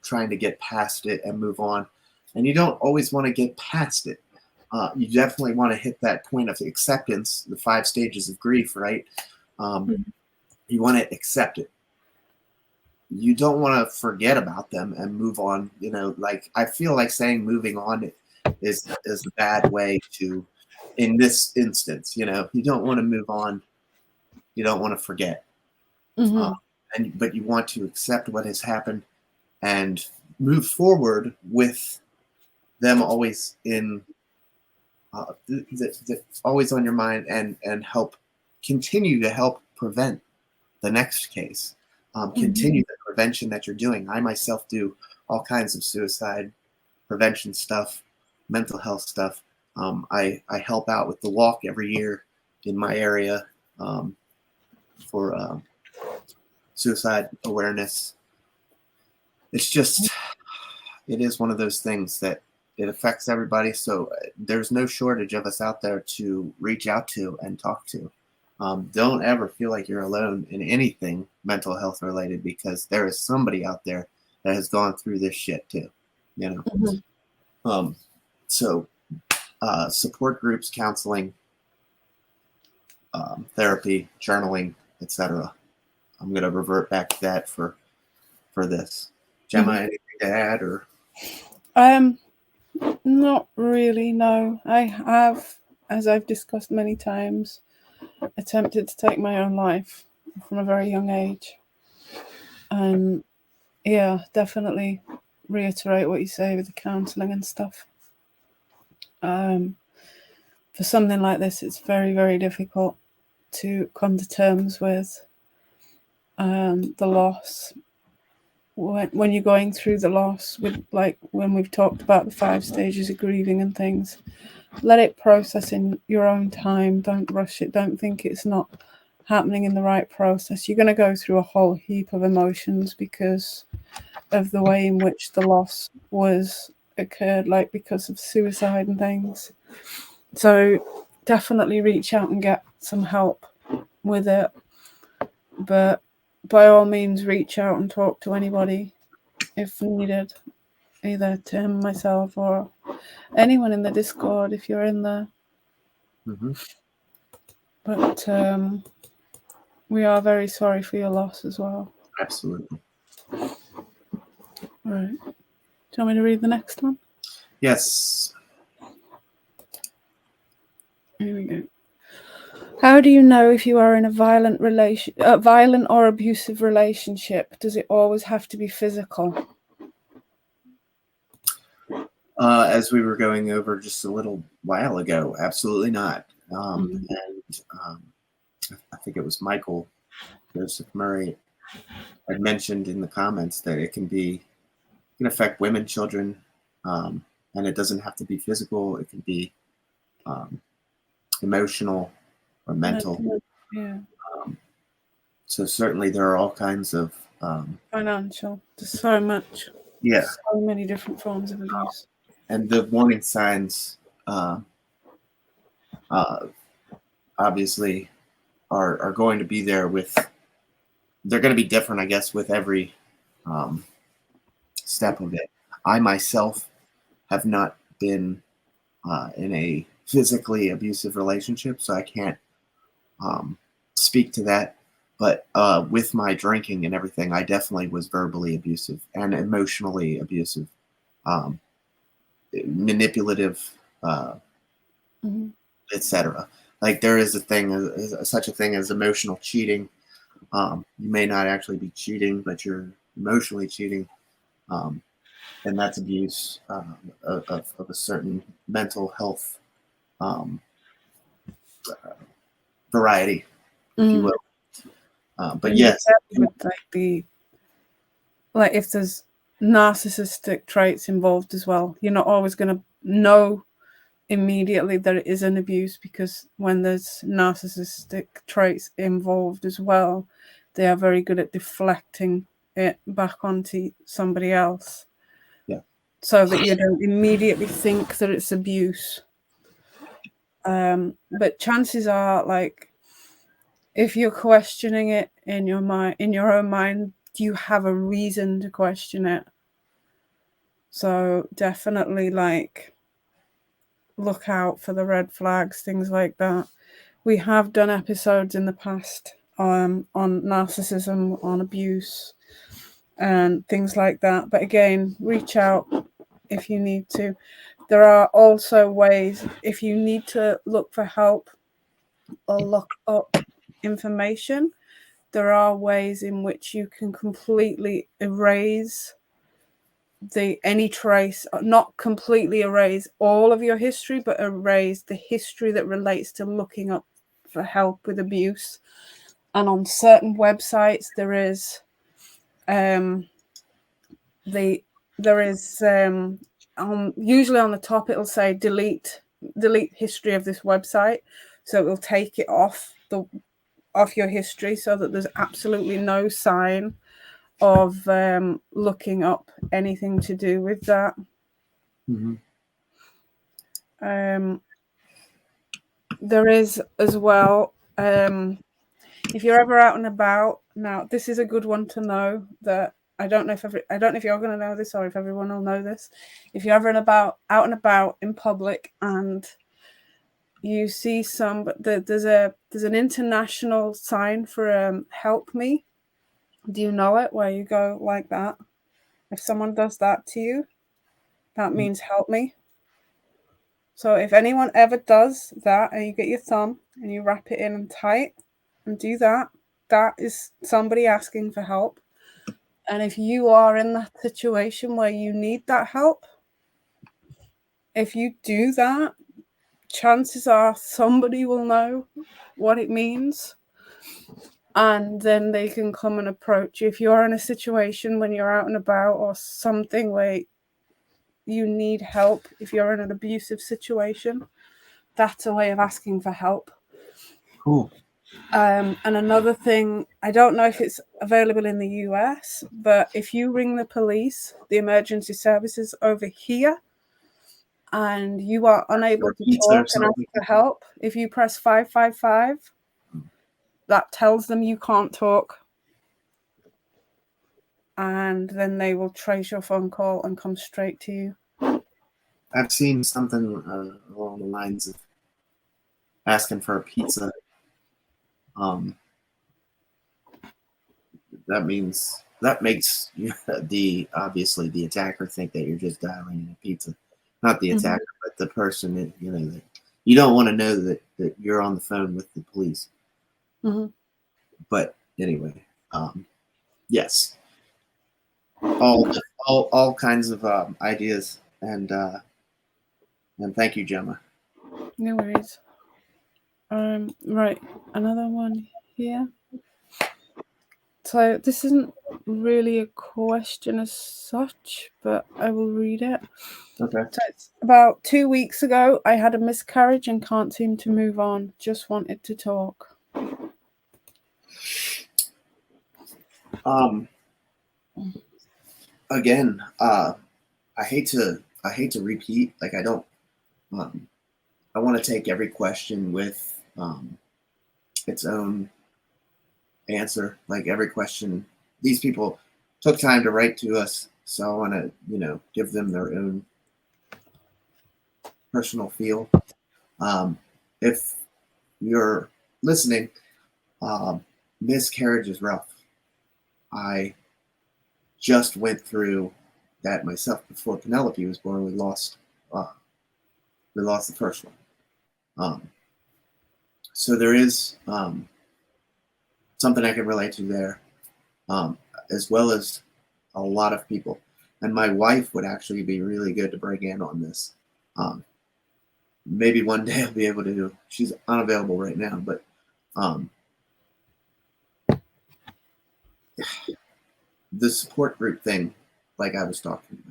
trying to get past it and move on. And you don't always want to get past it. You definitely want to hit that point of acceptance, the 5 stages of grief, right? You want to accept it. You don't want to forget about them and move on. Like, I feel like saying moving on is a bad way to, in this instance, you don't want to move on. You don't want to forget. But you want to accept what has happened and move forward with them always always on your mind, and continue to help prevent the next case. Continue the prevention that you're doing. I myself do all kinds of suicide prevention stuff, mental health stuff. I help out with the walk every year in my area for suicide awareness. It's just, it is one of those things that it affects everybody. So there's no shortage of us out there to reach out to and talk to. Don't ever feel like you're alone in anything mental health related, because there is somebody out there that has gone through this shit too, So support groups, counseling, therapy, journaling, etc. I'm going to revert back to that for this. Gemma, anything to add? Or not really, no. I have, as I've discussed many times, attempted to take my own life from a very young age. And definitely reiterate what you say with the counselling and stuff. For something like this, it's very, very difficult to come to terms with the loss. When you're going through the loss, with, like, when we've talked about the 5 stages of grieving and things, let it process in your own time. Don't rush it. Don't think it's not happening in the right process. You're going to go through a whole heap of emotions because of the way in which the loss was occurred, like because of suicide and things. So definitely reach out and get some help with it. But by all means, reach out and talk to anybody if needed, either Tim, myself, or anyone in the Discord if you're in there. Mm-hmm. But we are very sorry for your loss as well. Absolutely. All right. Do you want me to read the next one? Yes. Here we go. How do you know if you are in a violent or abusive relationship? Does it always have to be physical? As we were going over just a little while ago, absolutely not. And I think it was Michael Joseph Murray had mentioned in the comments that it can affect women, children, and it doesn't have to be physical. It can be emotional or mental. Yeah. So certainly there are all kinds of financial. There's so much. Yeah. So many different forms of abuse. And the warning signs obviously are going to be there they're going to be different, I guess, with every step of it. I myself have not been in a physically abusive relationship, so I can't speak to that. But with my drinking and everything, I definitely was verbally abusive and emotionally abusive, manipulative, etc. Like there is such a thing as emotional cheating. You may not actually be cheating, but you're emotionally cheating, and that's abuse of a certain mental health variety, if you will. But and yes, with like if there's narcissistic traits involved as well, you're not always going to know immediately that it is an abuse, because when there's narcissistic traits involved as well, they are very good at deflecting it back onto somebody else. Yeah. So that you don't immediately think that it's abuse. But chances are, like, if you're questioning it in your mind, in your own mind, you have a reason to question it. So definitely, like, look out for the red flags, things like that. We have done episodes in the past on narcissism, on abuse, and things like that. But again, reach out if you need to. There are also ways, if you need to look for help or look up information, there are ways in which you can completely erase any trace, not completely erase all of your history, but erase the history that relates to looking up for help with abuse. And on certain websites, there is usually on the top it'll say delete history of this website, so it will take it off your history, so that there's absolutely no sign of looking up anything to do with that. There is as well, if you're ever out and about, now this is a good one to know, that I don't know if you're going to know this or if everyone will know this. If you're ever out and about in public and you see there's an international sign for help me. Do you know it? Where you go like that? If someone does that to you, that means help me. So if anyone ever does that and you get your thumb and you wrap it in and tight and do that, that is somebody asking for help. And if you are in that situation where you need that help, if you do that, chances are somebody will know what it means. And then they can come and approach you. If you're in a situation when you're out and about or something where you need help, if you're in an abusive situation, that's a way of asking for help. Cool. And another thing, I don't know if it's available in the US, but if you ring the police, the emergency services over here, and you are unable to talk and ask for help, if you press 555, that tells them you can't talk. And then they will trace your phone call and come straight to you. I've seen something along the lines of asking for a pizza. That makes obviously the attacker think that you're just dialing in a pizza, not the attacker, but the person that you don't want to know that you're on the phone with the police. But anyway, yes, all kinds of ideas, and thank you, Gemma. No worries. Right, another one here. So this isn't really a question as such, but I will read it. Okay. So it's about 2 weeks ago, I had a miscarriage and can't seem to move on. Just wanted to talk. Again, I hate to repeat. Like, I don't. I want to take every question with its own answer. Like, every question, these people took time to write to us, so I want to give them their own personal feel. If you're listening, miscarriage is rough. I just went through that myself before Penelope was born. We lost the first one. So there is something I can relate to there, as well as a lot of people. And my wife would actually be really good to bring in on this. Maybe one day I'll be able to. She's unavailable right now, but the support group thing, like I was talking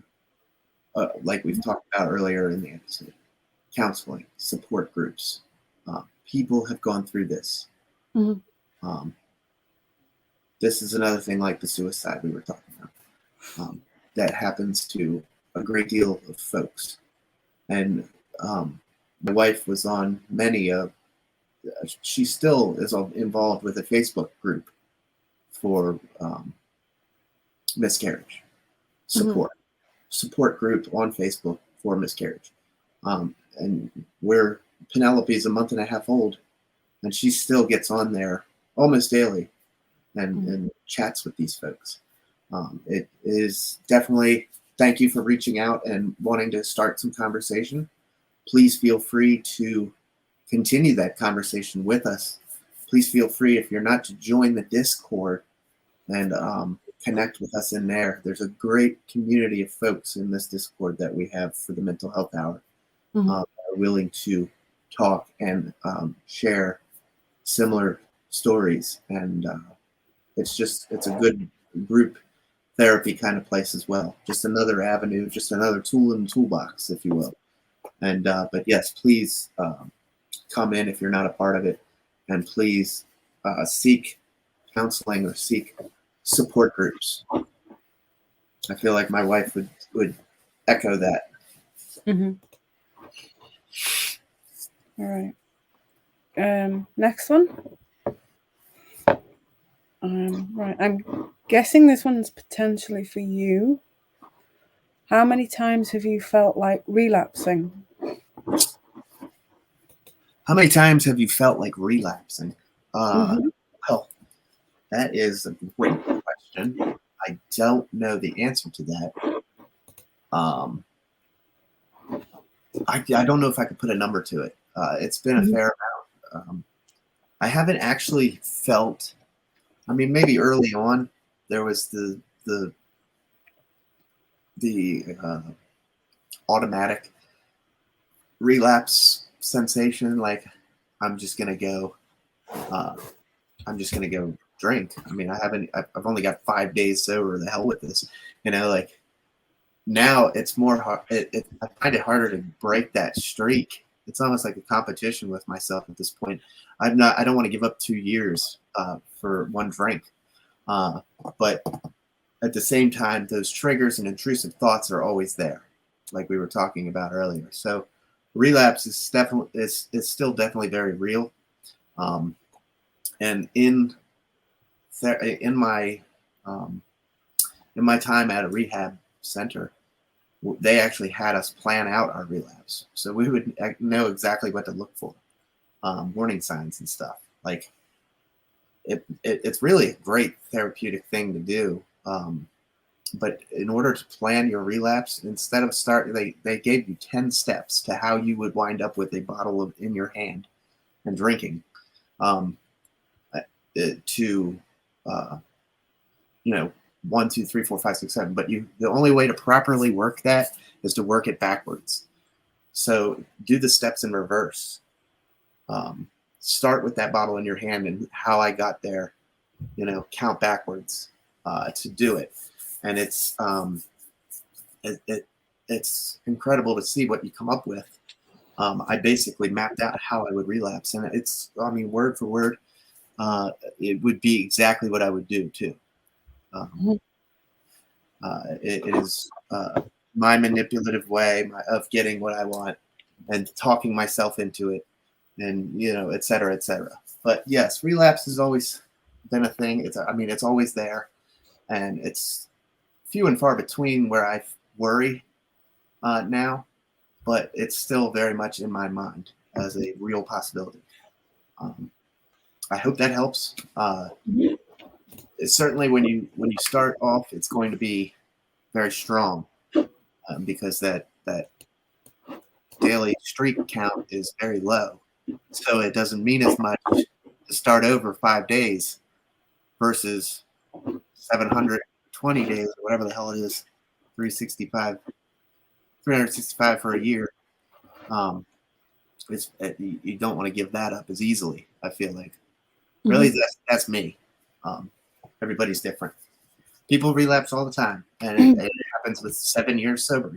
about, like we've talked about earlier in the episode, counseling, support groups. People have gone through this. This is another thing like the suicide we were talking about. That happens to a great deal of folks. And my wife was on many of, she still is involved with a Facebook group for miscarriage support group on Facebook for miscarriage. And where Penelope's a month and a half old, and she still gets on there almost daily and chats with these folks. It is definitely, thank you for reaching out and wanting to start some conversation. Please feel free to continue that conversation with us. Please feel free, if you're not, to join the Discord and connect with us in there. There's a great community of folks in this Discord that we have for the Mental Health Hour that are willing to talk and share similar stories. And it's a good group therapy kind of place as well. Just another avenue, just another tool in the toolbox, if you will. And but yes, please come in if you're not a part of it, and please seek counseling or seek support groups. I feel like my wife would echo that. All right. Next one. Right. I'm guessing this one's potentially for you. How many times have you felt like relapsing? How many times have you felt like relapsing? Well, that is a great question. I don't know the answer to that. I don't know if I could put a number to it. It's been a fair amount. I haven't actually felt. I mean, maybe early on there was the automatic relapse sensation, like I'm just gonna go drink. I mean, I've only got 5 days sober. The hell with this, like now it's more hard. I find it harder to break that streak. It's almost like a competition with myself at this point. I don't want to give up 2 years for one drink, but at the same time, those triggers and intrusive thoughts are always there, like we were talking about earlier. So relapse is still definitely very real. And in my time at a rehab center, they actually had us plan out our relapse, so we would know exactly what to look for, warning signs and stuff. Like it's really a great therapeutic thing to do. But in order to plan your relapse, instead of they gave you 10 steps to how you would wind up with a bottle in your hand and drinking, to 1, 2, 3, 4, 5, 6, 7. But the only way to properly work that is to work it backwards. So do the steps in reverse. Start with that bottle in your hand and how I got there. Count backwards to do it, and it's incredible to see what you come up with. I basically mapped out how I would relapse, and word for word, it would be exactly what I would do too. It is my manipulative way of getting what I want and talking myself into it, and et cetera, et cetera. But yes, relapse has always been a thing. It's always there, and it's few and far between where I worry now, but it's still very much in my mind as a real possibility. I hope that helps. Certainly, when you start off, it's going to be very strong, because that daily streak count is very low, so it doesn't mean as much to start over 5 days versus 720 days or whatever the hell it is, 365 for a year. You don't want to give that up as easily, I feel like. Really, that's me. Everybody's different. People relapse all the time, and it happens with 7 years sober,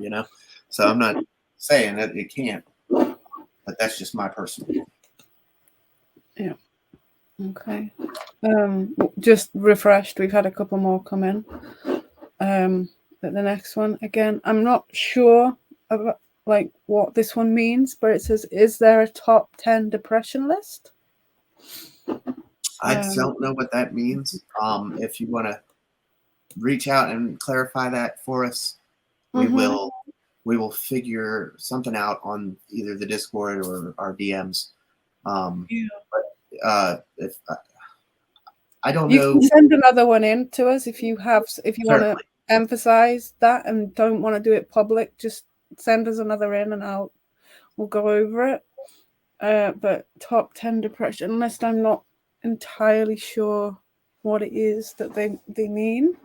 So I'm not saying that it can't, but that's just my personal. Yeah. Okay. Just refreshed. We've had a couple more come in. But the next one, again, I'm not sure about what this one means, but it says, "Is there a top 10 depression list?" I don't know what that means. If you want to reach out and clarify that for us, we will figure something out on either the Discord or our DMs. But if I don't know, you can send another one in to us if you want to emphasize that and don't want to do it public. Just send us another in, and we'll go over it. But top 10 depression list, I'm not entirely sure what it is that they mean.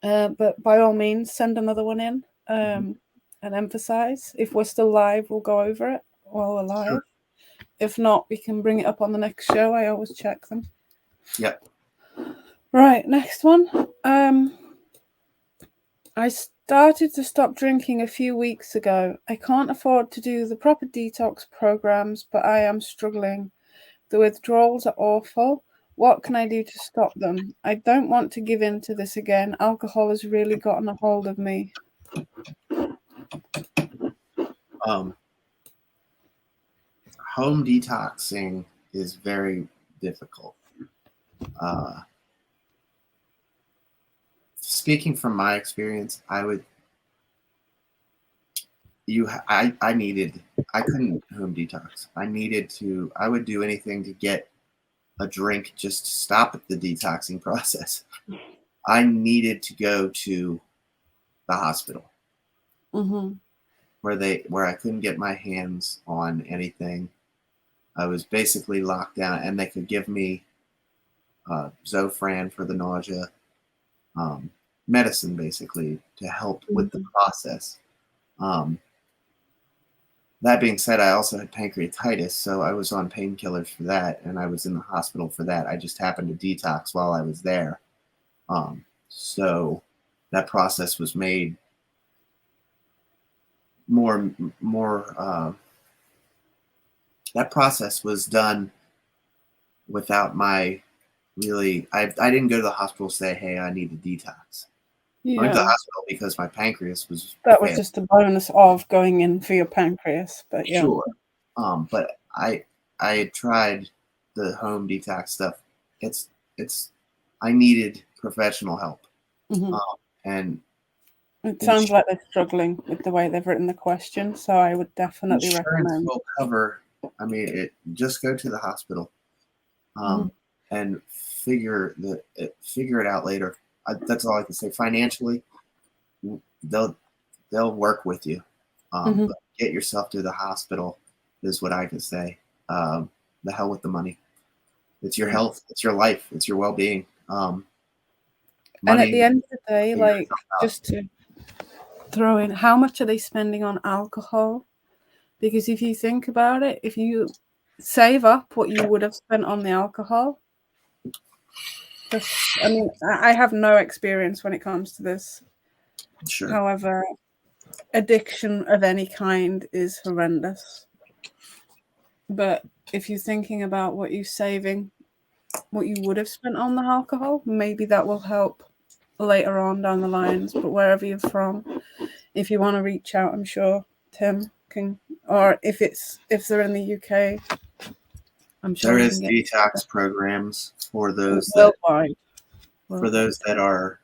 But by all means, send another one in, and emphasize. If we're still live, we'll go over it while we're live. Sure. If not, we can bring it up on the next show. I always check them. Yep. Right, next one. I started to stop drinking a few weeks ago. I can't afford to do the proper detox programs, but I am struggling. The withdrawals are awful. What can I do to stop them? I don't want to give in to this again. Alcohol has really gotten a hold of me. Home detoxing is very difficult. Speaking from my experience, I couldn't home detox. I would do anything to get a drink just to stop the detoxing process. I needed to go to the hospital, where I couldn't get my hands on anything. I was basically locked down, and they could give me Zofran for the nausea, medicine basically to help with the process. That being said, I also had pancreatitis, so I was on painkillers for that, and I was in the hospital for that. I just happened to detox while I was there. So that process was made that process was done without my I didn't go to the hospital say, hey, I need a detox. I went to the hospital because my pancreas was was just a bonus of going in for your pancreas, but yeah. Sure. But I had tried the home detox stuff, it's I needed professional help, and it sounds like they're struggling with the way they've written the question, so I would definitely insurance recommend. will cover. I mean, just go to the hospital, and figure it out later. That's all I can say. Financially, they'll work with you, but get yourself to the hospital is what I can say. The hell with the money. It's your health. It's your life. It's your well-being. And at the end of the day, like, just to throw in, how much are they spending on alcohol? Because if you think about it, if you save up what you would have spent on the alcohol, I mean, I have no experience when it comes to this. Sure. However, addiction of any kind is horrendous. But if you're thinking about what you're saving, what you would have spent on the alcohol, maybe that will help later on down the lines. But wherever you're from, if you want to reach out, I'm sure Tim can, or if they're in the UK, I'm sure there is detox programs for those worldwide. For those that are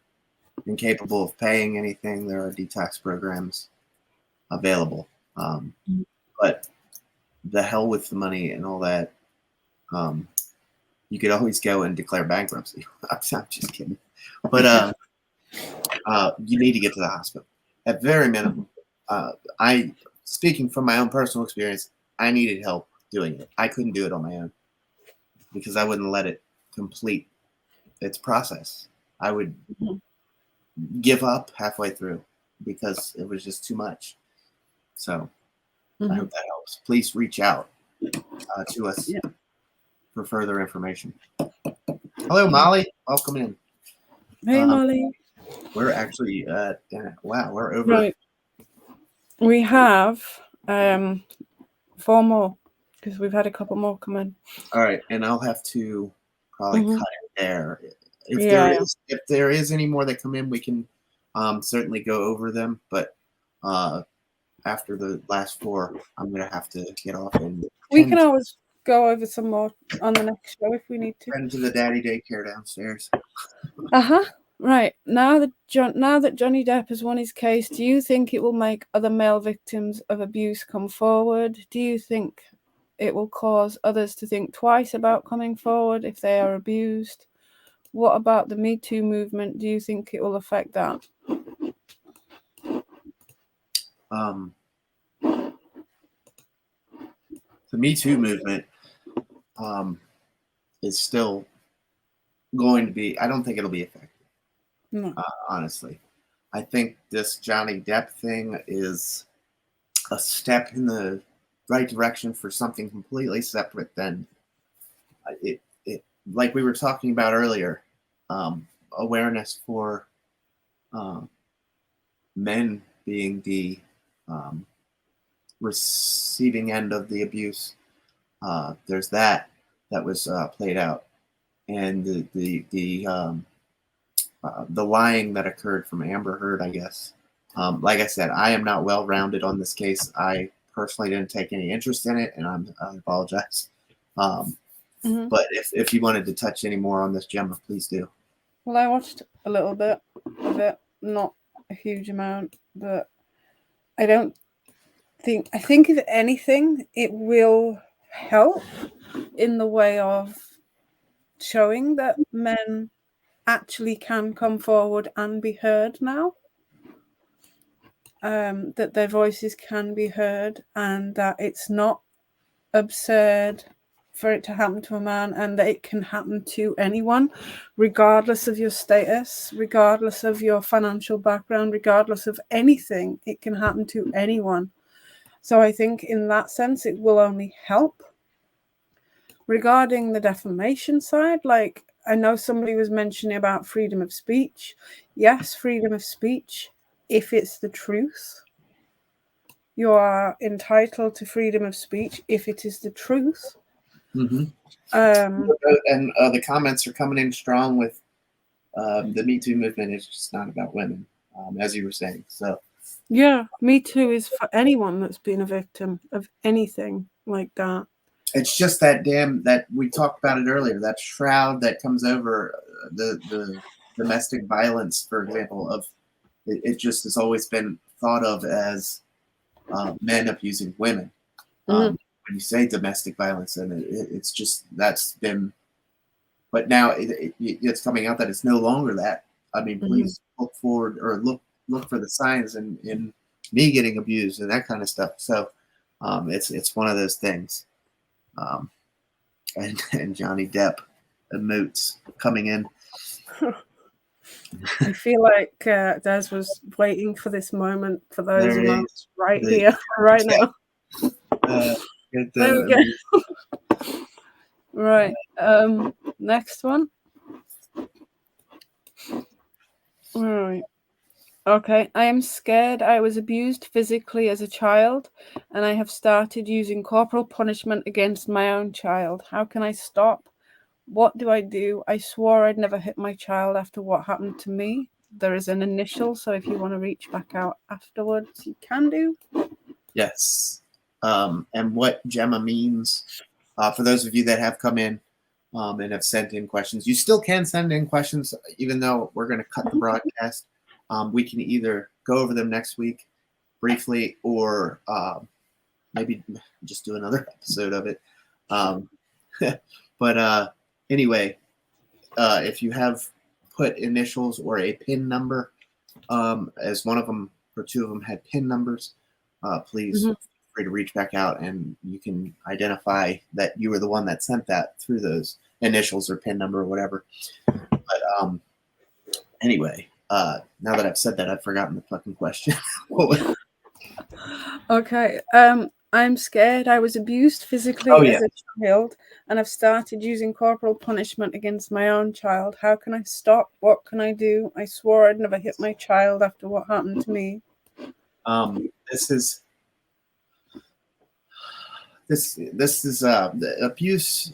incapable of paying anything. There are detox programs available, but the hell with the money and all that. You could always go and declare bankruptcy. I'm just kidding, but you need to get to the hospital at very minimum. Speaking from my own personal experience, I needed help doing it. I couldn't do it on my own because I wouldn't let it complete its process. I would give up halfway through because it was just too much. So I hope that helps. Please reach out to us for further information. Hello, Molly. Welcome in. Hey, Molly. We're actually we're over. Right. We have 4 more because we've had a couple more come in. All right, and I'll have to probably cut it there. If there is any more that come in, we can certainly go over them. But after the last 4, I'm gonna have to get off. And we can always go over some more on the next show if we need to. Head to the daddy daycare downstairs. Right. Now that Johnny Depp has won his case, do you think it will make other male victims of abuse come forward? Do you think it will cause others to think twice about coming forward if they are abused? What about the Me Too movement? Do you think it will affect that? The Me Too movement is still going to be. I don't think it'll be effective. No. Honestly, I think this Johnny Depp thing is a step in the right direction for something completely separate than it. Like we were talking about earlier, awareness for men being the receiving end of the abuse. There's that was played out, and the lying that occurred from Amber Heard, I guess. Like I said, I am not well-rounded on this case. I personally didn't take any interest in it, and I apologize. But if you wanted to touch any more on this, Gemma, please do. Well, I watched a little bit of it, not a huge amount, but I think if anything, it will help in the way of showing that men actually can come forward and be heard now, that their voices can be heard, and that it's not absurd for it to happen to a man, and that it can happen to anyone, regardless of your status, regardless of your financial background, regardless of anything. It can happen to anyone. So I think in that sense, it will only help. Regarding the defamation side, like I know somebody was mentioning about freedom of speech. Yes, freedom of speech, if it's the truth. You are entitled to freedom of speech if it is the truth. And the comments are coming in strong with the Me Too movement is just not about women, as you were saying. So yeah, Me Too is for anyone that's been a victim of anything like that. it's just that we talked about it earlier, that shroud that comes over the domestic violence, for example, of it just has always been thought of as men abusing women. Mhm. When you say domestic violence, and it's just that's been, but now it's coming out that it's no longer that. I mean, please look forward or look for the signs in me getting abused and that kind of stuff. So it's one of those things. Um, and Johnny Depp emotes coming in. I feel like Des was waiting for this moment for those There it is. moments right here, right now. Get There them we go. Right. Next one. Right. Okay. I am scared I was abused physically as a child, and I have started using corporal punishment against my own child. How can I stop? What do I do? I swore I'd never hit my child after what happened to me. There is an initial, so if you want to reach back out afterwards, you can do. Yes. And what Gemma means, for those of you that have come in and have sent in questions, you still can send in questions, even though we're going to cut the broadcast. We can either go over them next week briefly, or maybe just do another episode of it. But anyway, if you have put initials or a PIN number, as one of them or two of them had PIN numbers, please feel free to reach back out, and you can identify that you were the one that sent that through those initials or PIN number or whatever. But anyway, now that I've said that, I've forgotten the fucking question. Okay. I'm scared I was abused physically as a child, and I've started using corporal punishment against my own child. How can I stop? What can I do? I swore I'd never hit my child after what happened to me. This is the abuse.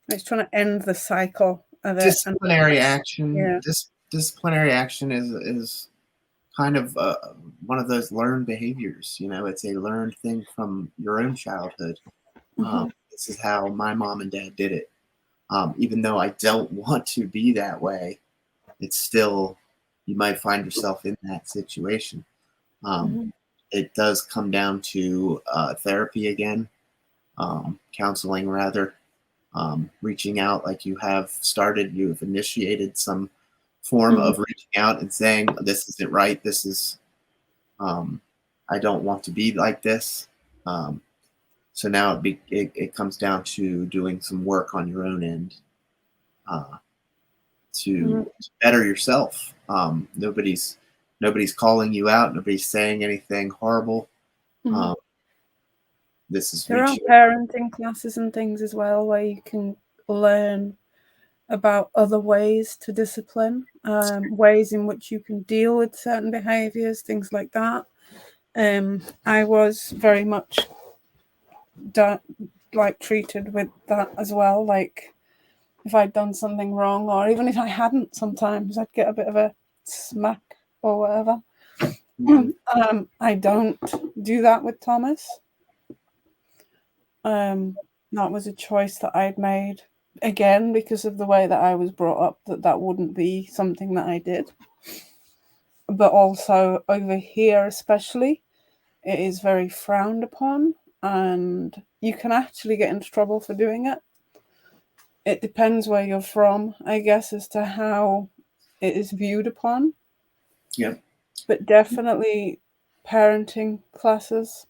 It's trying to end the cycle of it. Disciplinary action. Yeah. Disciplinary action is kind of one of those learned behaviors. You know, it's a learned thing from your own childhood. This is how my mom and dad did it. Even though I don't want to be that way, it's still, you might find yourself in that situation. It does come down to therapy again, counseling rather, reaching out like you have started. You've initiated some form of reaching out and saying, this isn't right. This is, I don't want to be like this. So now it comes down to doing some work on your own end to better yourself. Nobody's calling you out. Nobody's saying anything horrible. This is there are parenting classes and things as well where you can learn about other ways to discipline, ways in which you can deal with certain behaviors, things like that. I was very much treated with that as well. Like if I'd done something wrong, or even if I hadn't, sometimes I'd get a bit of a smack or whatever. I don't do that with Thomas. That was a choice that I'd made, again, because of the way that I was brought up, that wouldn't be something that I did. But also over here especially, it is very frowned upon, and you can actually get into trouble for doing it. It depends where you're from, I guess, as to how it is viewed upon. Yeah. But definitely parenting classes.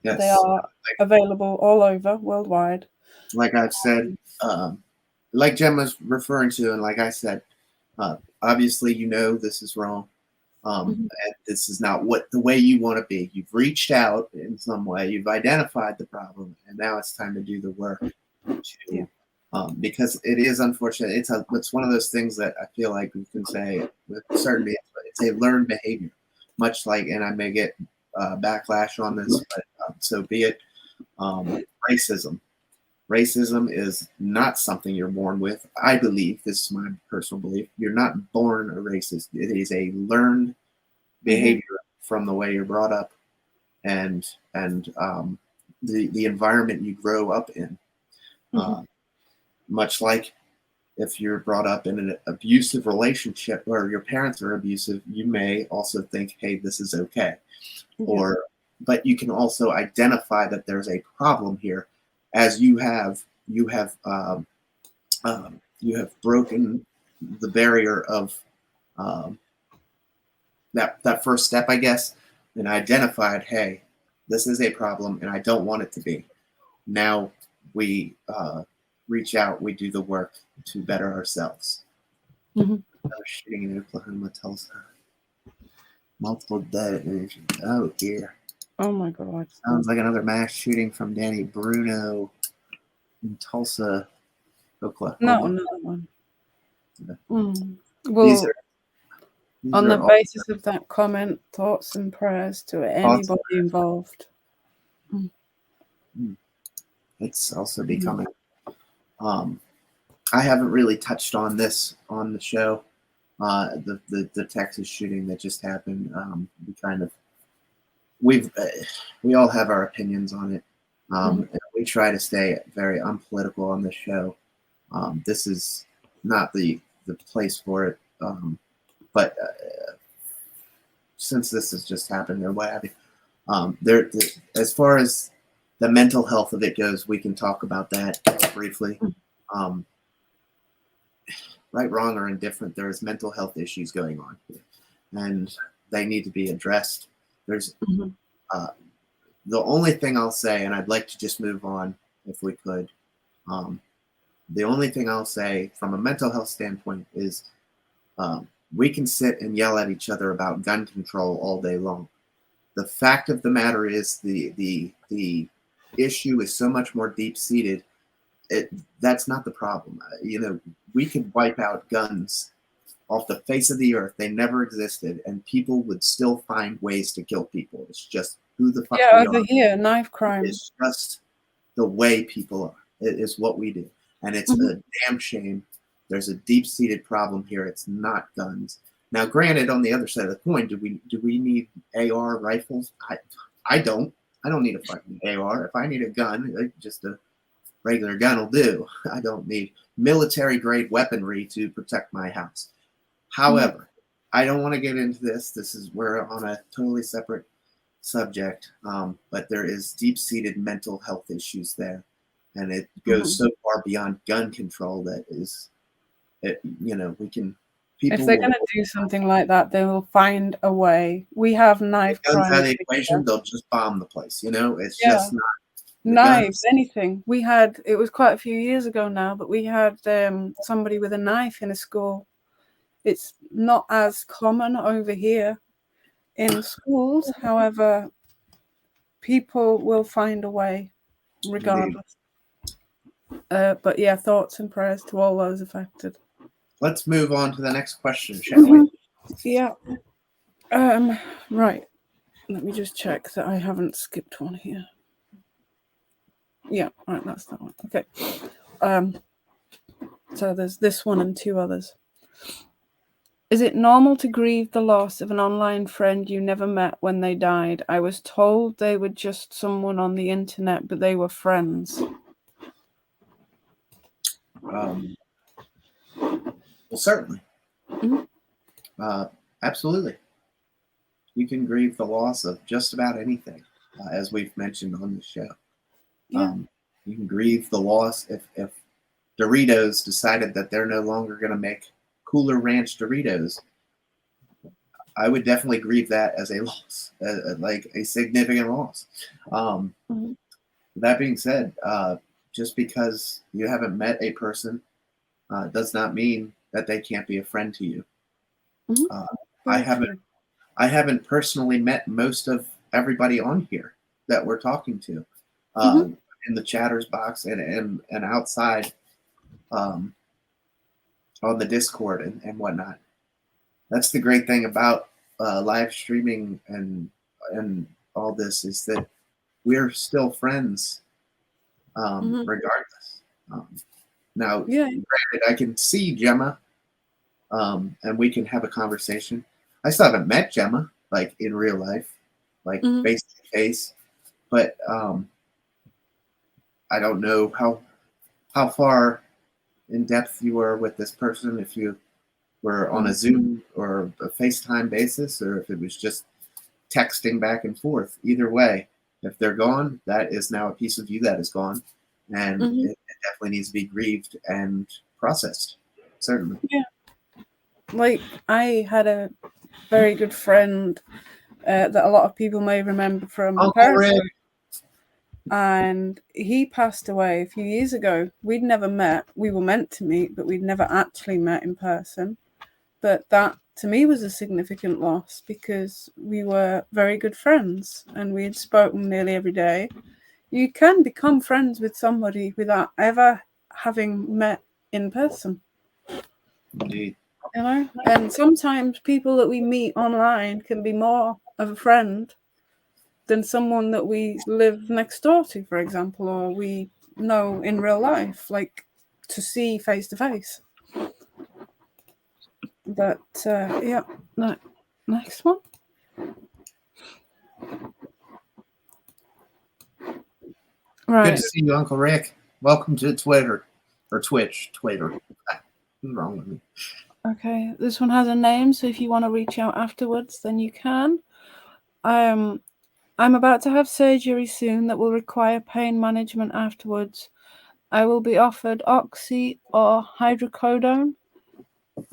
Yes. They are available all over, worldwide. Like I've said, like Gemma's referring to, and like I said, obviously you know this is wrong. And this is not the way you want to be. You've reached out in some way. You've identified the problem, and now it's time to do the work. Because it is unfortunate. It's one of those things that I feel like we can say with certainty. It's a learned behavior, much like, and I may get backlash on this, but so be it. Racism. Racism is not something you're born with. I believe, this is my personal belief, you're not born a racist. It is a learned behavior from the way you're brought up, and the environment you grow up in. Much like if you're brought up in an abusive relationship where your parents are abusive, you may also think, hey, this is okay. But you can also identify that there's a problem here, as you have broken the barrier of that first step, I guess, and identified, hey, this is a problem and I don't want it to be. Now we reach out, we do the work to better ourselves. Shooting in Oklahoma, Tulsa. Multiple dead. Oh dear. Oh my God. Sounds like another mass shooting from Danny Bruno in Tulsa, Oklahoma. No, another one. Yeah. Well, on the basis of that comment, thoughts and prayers to anybody involved. It's also becoming. I haven't really touched on this on the show. The Texas shooting that just happened. We all have our opinions on it. And we try to stay very unpolitical on this show. This is not the place for it. But since this has just happened or what have you, as far as the mental health of it goes, we can talk about that briefly. Right, wrong, or indifferent, there's mental health issues going on, and they need to be addressed. There's the only thing I'll say, and I'd like to just move on if we could. The only thing I'll say from a mental health standpoint is we can sit and yell at each other about gun control all day long. The fact of the matter is the issue is so much more deep-seated. That's not the problem. We could wipe out guns off the face of the earth. They never existed, and people would still find ways to kill people. It's just who the fuck we are. Over here, knife crime. It's just the way people are. It is what we do. And it's a damn shame. There's a deep-seated problem here. It's not guns. Now, granted, on the other side of the coin, do we need AR rifles? I don't. I don't need a fucking AR. If I need a gun, just a regular gun will do. I don't need military-grade weaponry to protect my house. However, I don't want to get into this. We're on a totally separate subject, but there is deep-seated mental health issues there, and it goes so far beyond gun control that we can. If they're going to do something like that, they will find a way. We have knife crime. Guns out of the equation, they'll just bomb the place. It's just not. Knives, anything. It was quite a few years ago now, but we had somebody with a knife in a school. It's not as common over here in schools. However, people will find a way regardless. But yeah, thoughts and prayers to all those affected. Let's move on to the next question, shall we? Yeah. Right. Let me just check that I haven't skipped one here. Yeah, right, that's that one. Okay. So there's this one and two others. Is it normal to grieve the loss of an online friend you never met when they died? I was told they were just someone on the internet, but they were friends. Well, certainly. Absolutely. You can grieve the loss of just about anything, as we've mentioned on the show. Yeah. You can grieve the loss if Doritos decided that they're no longer going to make Cooler Ranch Doritos. I would definitely grieve that as a loss, like a significant loss. That being said, just because you haven't met a person does not mean that they can't be a friend to you. I haven't personally met most of everybody on here that we're talking to in the chatters box and outside on the Discord and whatnot. That's the great thing about live streaming and all this is that we're still friends regardless. Now, granted, I can see Gemma and we can have a conversation. I still haven't met Gemma, like in real life, like face to face. But I don't know how far in depth you were with this person, if you were on a Zoom or a FaceTime basis, or if it was just texting back and forth. Either way, if they're gone, that is now a piece of you that is gone, and it definitely needs to be grieved and processed. Certainly. Yeah. Like, I had a very good friend that a lot of people may remember from Uncle Rick. Periscope. And he passed away a few years ago. We'd never met. We were meant to meet, but we'd never actually met in person. But that, to me, was a significant loss because we were very good friends and we had spoken nearly every day. You can become friends with somebody without ever having met in person. Indeed. You know? And sometimes people that we meet online can be more of a friend than someone that we live next door to, for example, or we know in real life, like to see face to face. But yeah, next one. Right. Good to see you, Uncle Rick. Welcome to Twitter or Twitch. Twitter. What's wrong with me? Okay, this one has a name, so if you want to reach out afterwards, then you can. I'm about to have surgery soon that will require pain management afterwards. I will be offered oxy or hydrocodone.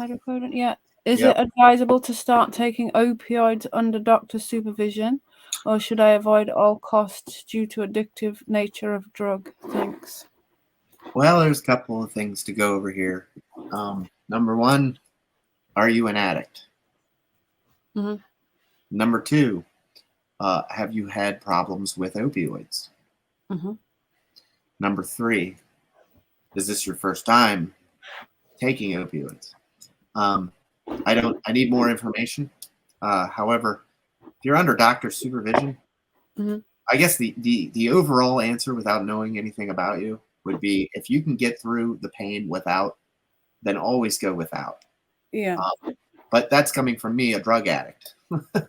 Hydrocodone, yeah. Is it advisable to start taking opioids under doctor supervision, or should I avoid all costs due to addictive nature of drug? Thanks. Well, there's a couple of things to go over here. Number one, are you an addict? Mm-hmm. Number two, have you had problems with opioids? Mm-hmm. Number three, is this your first time taking opioids? I need more information. However, if you're under doctor supervision, I guess the overall answer without knowing anything about you would be, if you can get through the pain without, then always go without. Yeah. But that's coming from me, a drug addict.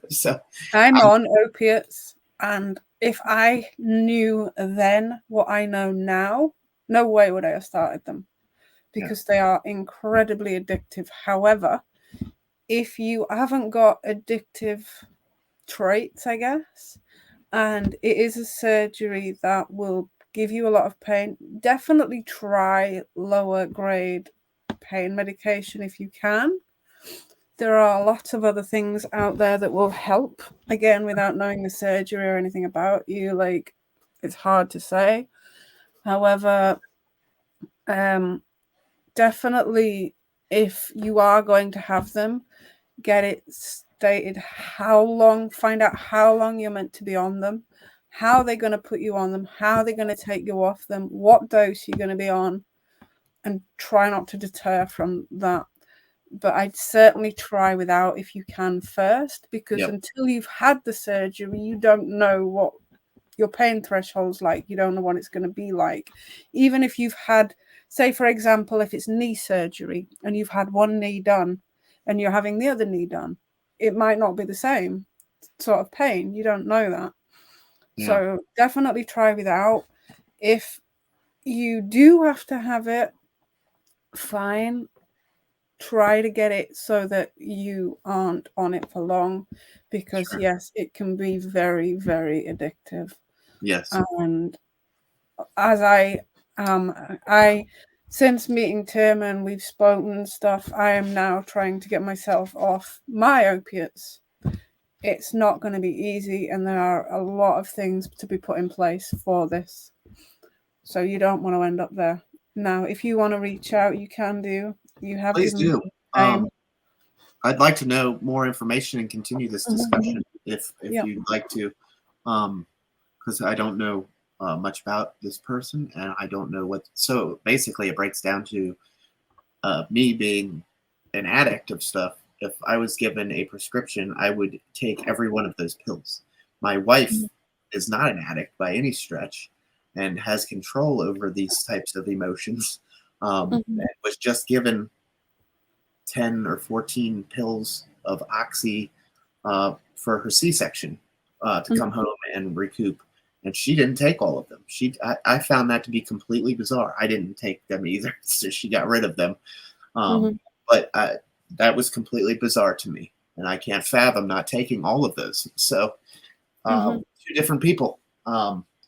So I'm on opiates, and if I knew then what I know now, no way would I have started them, because they are incredibly addictive. However, if you haven't got addictive traits, I guess, and it is a surgery that will give you a lot of pain, definitely try lower grade pain medication if you can. There are lots of other things out there that will help, again, without knowing the surgery or anything about you. Like, it's hard to say. However, definitely, if you are going to have them, get it stated how long, find out how long you're meant to be on them, how they're going to put you on them, how they're going to take you off them, what dose you're going to be on, and try not to deter from that. But I'd certainly try without if you can first, because until you've had the surgery, you don't know what your pain threshold's like. You don't know what it's going to be like. Even if you've had, say, for example, if it's knee surgery and you've had one knee done and you're having the other knee done, it might not be the same sort of pain. You don't know that. So definitely try without. If you do have to have it, fine. Try to get it so that you aren't on it for long, because yes, it can be very, very addictive. Yes. And as since meeting Tim and we've spoken and stuff, I am now trying to get myself off my opiates. It's not going to be easy, and there are a lot of things to be put in place for this. So you don't want to end up there. Now, if you want to reach out, you can do. You have Please given do. me I'd like to know more information and continue this discussion if you'd like to, because I don't know much about this person, and I don't know what. So basically, it breaks down to me being an addict of stuff. If I was given a prescription, I would take every one of those pills. My wife is not an addict by any stretch and has control over these types of emotions. And was just given 10 or 14 pills of oxy for her C-section to come home and recoup. and she didn't take all of them. I found that to be completely bizarre. I didn't take them either, so she got rid of them. But that was completely bizarre to me, and I can't fathom not taking all of those. So, two different people.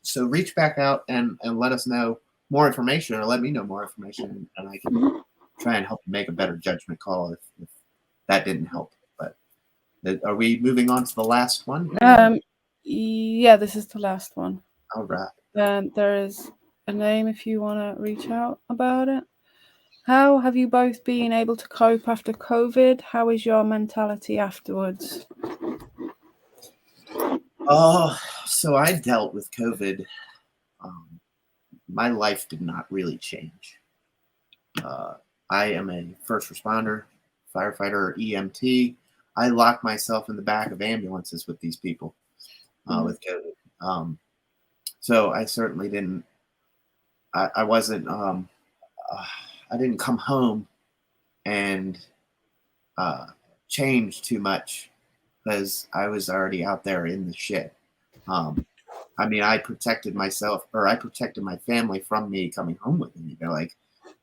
So reach back out and let us know more information, or let me know more information, and I can try and help you make a better judgment call if that didn't help. But are we moving on to the last one? Yeah, this is the last one. All right. And there is a name if you want to reach out about it. How have you both been able to cope after COVID? How is your mentality afterwards? So I dealt with COVID. My life did not really change. I am a first responder, firefighter, EMT. I locked myself in the back of ambulances with these people with COVID. So I certainly didn't. I wasn't. I didn't come home and change too much because I was already out there in the shit. I mean, I protected myself, or I protected my family from me coming home with me. Like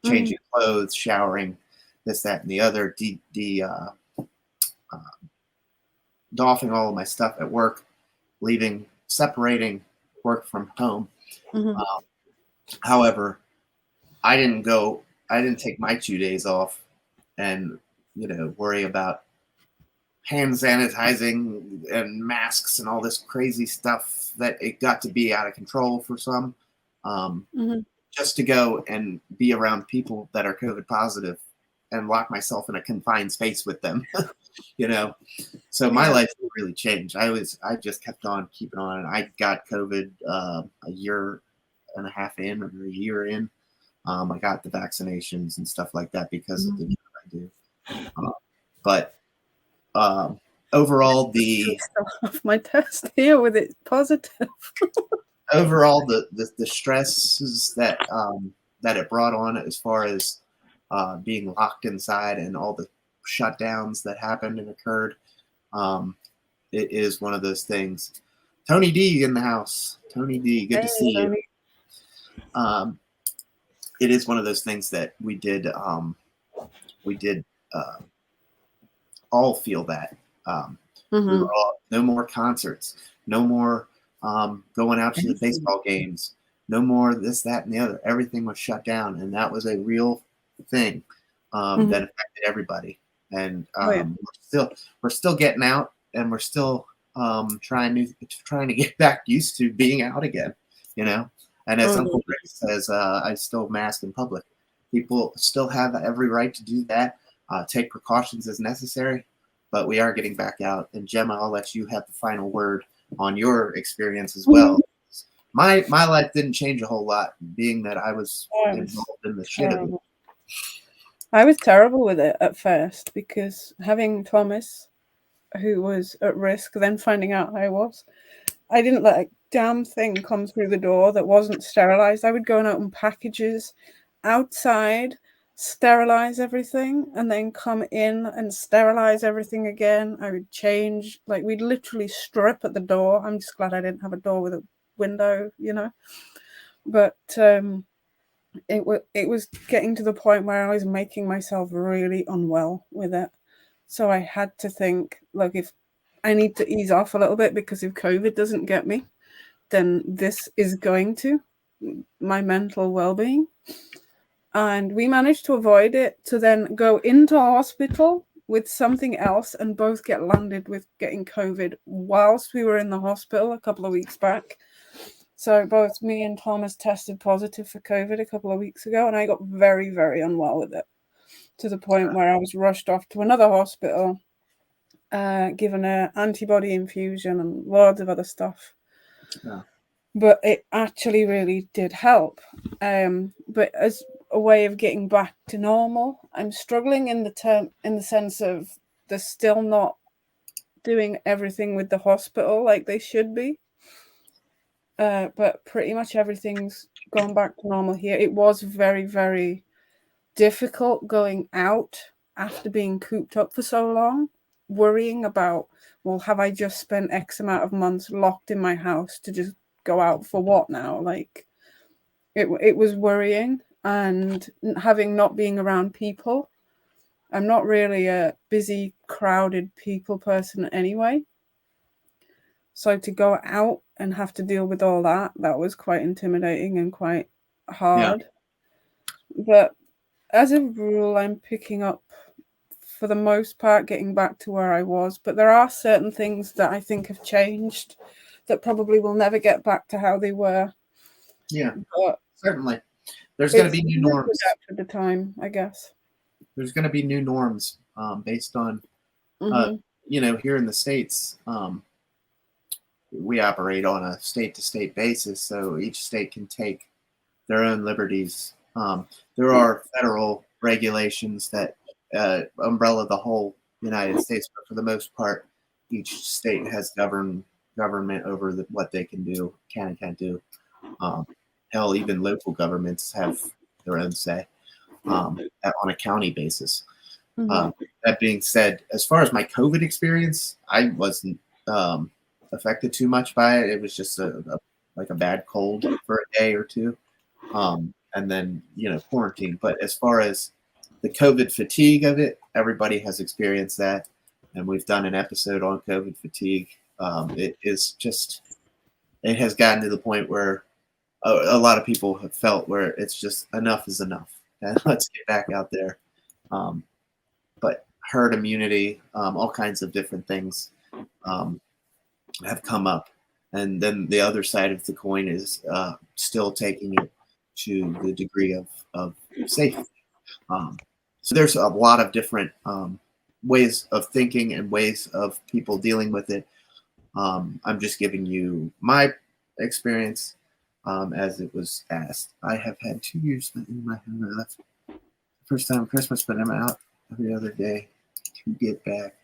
changing clothes, showering, this, that, and the other, doffing all of my stuff at work, separating work from home. However, I didn't take my 2 days off and, worry about hand sanitizing and masks and all this crazy stuff that it got to be out of control for some. Just to go and be around people that are COVID positive and lock myself in a confined space with them, So my life really changed. I just kept on keeping on. I got COVID a year and a half in, or a year in. I got the vaccinations and stuff like that because of the job I do. But overall, I still have my test here with it positive. Overall, the stresses that it brought on, as far as being locked inside and all the shutdowns that happened and occurred, it is one of those things. Tony D in the house. Tony D, good to see you. It is one of those things that we did all feel that. We were all, no more concerts, no more going out to the baseball games, no more this, that, and the other. Everything was shut down, and that was a real thing that affected everybody. And we're still getting out, and we're still trying to get back used to being out again, And as Uncle Rick says, I still mask in public. People still have every right to do that. Take precautions as necessary, but we are getting back out. And Gemma, I'll let you have the final word on your experience as well. My life didn't change a whole lot, being that I was involved in the shit of it. I was terrible with it at first, because having Thomas, who was at risk, then finding out I didn't let a damn thing come through the door that wasn't sterilized. I would go and open packages outside, sterilize everything, and then come in and sterilize everything again. I would change, we'd literally strip at the door. I'm just glad I didn't have a door with a window, But it was getting to the point where I was making myself really unwell with it. So I had to think, if I need to ease off a little bit, because if COVID doesn't get me, then this is going to my mental well-being. And we managed to avoid it, to then go into hospital with something else and both get landed with getting COVID whilst we were in the hospital a couple of weeks back. So both me and Thomas tested positive for COVID a couple of weeks ago, and I got very, very unwell with it, to the point where I was rushed off to another hospital, given an antibody infusion and loads of other stuff. Yeah. But it actually really did help. But as a way of getting back to normal, I'm struggling in the sense of they're still not doing everything with the hospital like they should be. But pretty much everything's gone back to normal here. It was very, very difficult going out after being cooped up for so long, worrying about, have I just spent X amount of months locked in my house to just go out for what now? Like, it was worrying, and having not being around people. I'm not really a busy, crowded people person anyway. So to go out and have to deal with all that was quite intimidating and quite hard. But as a rule, I'm picking up, for the most part, getting back to where I was. But there are certain things that I think have changed that probably will never get back to how they were. Yeah, but certainly. There's going to be new norms. At the time, I guess. There's going to be new norms based on, here in the States, we operate on a state-to-state basis, so each state can take their own liberties. There are federal regulations that umbrella the whole United States, but for the most part, each state has government over what they can do, can and can't do. Hell, even local governments have their own say on a county basis. That being said, as far as my COVID experience, I wasn't affected too much by it. It was just like a bad cold for a day or two, and then quarantine. But as far as the COVID fatigue of it, everybody has experienced that, and we've done an episode on COVID fatigue. It has gotten to the point where a lot of people have felt where it's just enough is enough, and let's get back out there. But herd immunity, all kinds of different things have come up. And then the other side of the coin is still taking it to the degree of safety. So there's a lot of different ways of thinking and ways of people dealing with it. I'm just giving you my experience as it was asked. I have had 2 years in my hand left. First time Christmas, but I'm out every other day to get back.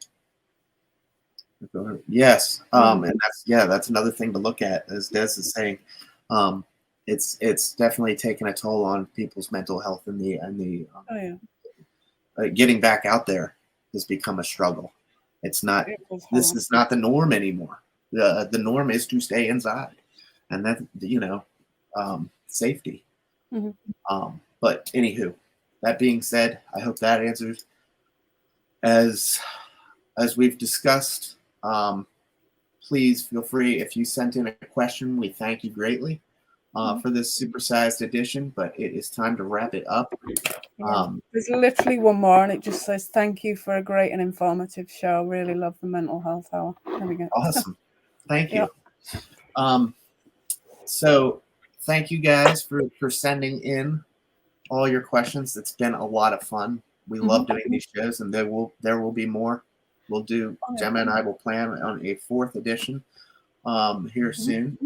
Yes, and that's another thing to look at, as Des is saying. It's definitely taken a toll on people's mental health, and the getting back out there has become a struggle. It's not. This is not the norm anymore. The norm is to stay inside, and that safety. But anywho, that being said, I hope that answers. As we've discussed, please feel free, if you sent in a question, we thank you greatly for this supersized edition, but it is time to wrap it up. There's literally one more, and it just says, thank you for a great and informative show. Really love the mental health hour. There we go. Awesome. Thank you. So thank you guys for sending in all your questions. It's been a lot of fun. We love doing these shows, and there will be more. We'll do, Gemma and I will plan on a 4th edition here soon.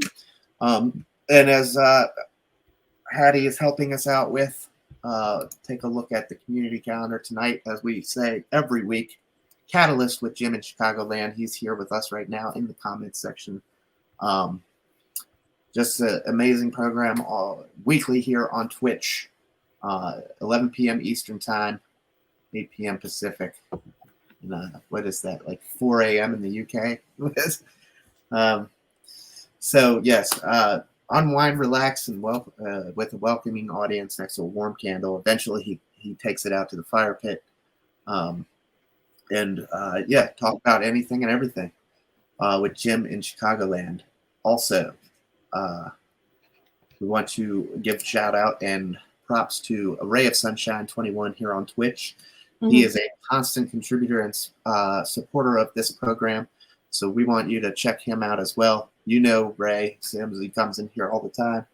And as Hattie is helping us out with, take a look at the community calendar tonight, as we say every week. Catalyst with Jim in Chicagoland. He's here with us right now in the comments section. Just an amazing program weekly here on Twitch, 11 p.m. Eastern Time, 8 p.m. Pacific. What is that, like 4 a.m. in the UK? So yes, unwind, relax, and with a welcoming audience next to a warm candle. Eventually he takes it out to the fire pit, and talk about anything and everything with Jim in Chicagoland. Also, we want to give shout out and props to A Ray of Sunshine 21 here on Twitch. He is a constant contributor and supporter of this program, so we want you to check him out as well. Ray Sims, he comes in here all the time.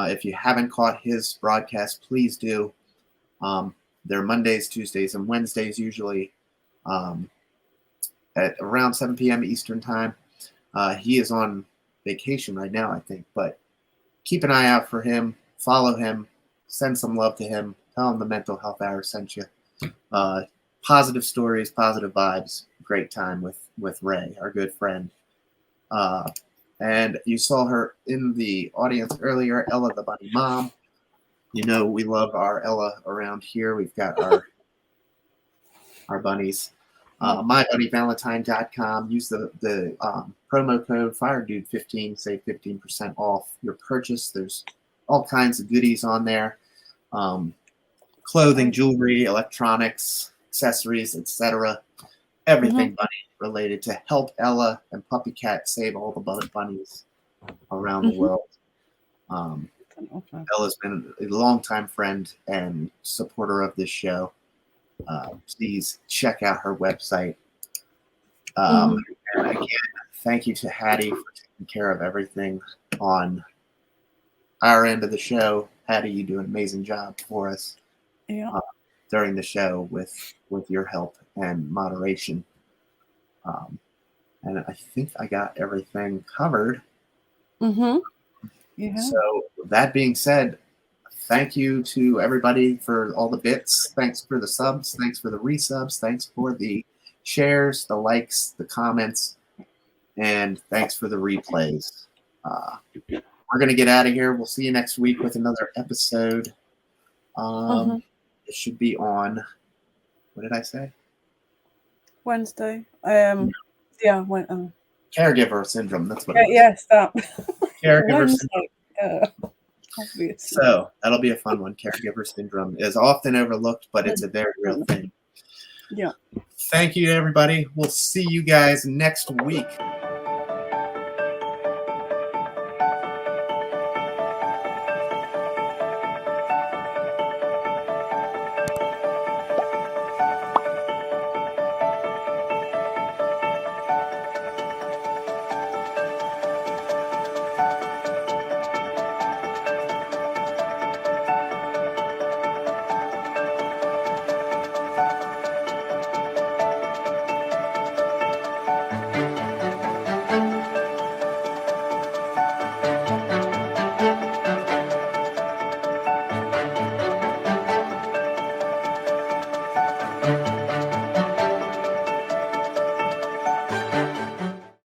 If you haven't caught his broadcast, please do. They're Mondays, Tuesdays, and Wednesdays usually at around 7 p.m. Eastern Time. He is on vacation right now, I think, but keep an eye out for him. Follow him. Send some love to him. Tell him the Mental Health Hour sent you. Positive stories, positive vibes. Great time with Ray, our good friend. And you saw her in the audience earlier, Ella the Bunny Mom. We love our Ella around here. We've got our bunnies. MyBuddyValentine.com. Use the promo code FireDude15, save 15% off your purchase. There's all kinds of goodies on there. Clothing, jewelry, electronics, accessories, etc. Everything bunny related to help Ella and Puppy Cat save all the bunnies around the world. Ella's been a longtime friend and supporter of this show. Please check out her website. And again, thank you to Hattie for taking care of everything on our end of the show. Hattie, you do an amazing job for us during the show with your help and moderation. And I think I got everything covered. Yeah. So that being said, thank you to everybody for all the bits. Thanks for the subs. Thanks for the resubs. Thanks for the shares, the likes, the comments, and thanks for the replays. We're going to get out of here. We'll see you next week with another episode. It should be on, what did I say? Wednesday. Caregiver syndrome. That's what it was. Yes, that. Caregiver syndrome. Obviously. So that'll be a fun one. Caregiver syndrome is often overlooked, but it's a very real thing. Yeah. Thank you, everybody. We'll see you guys next week.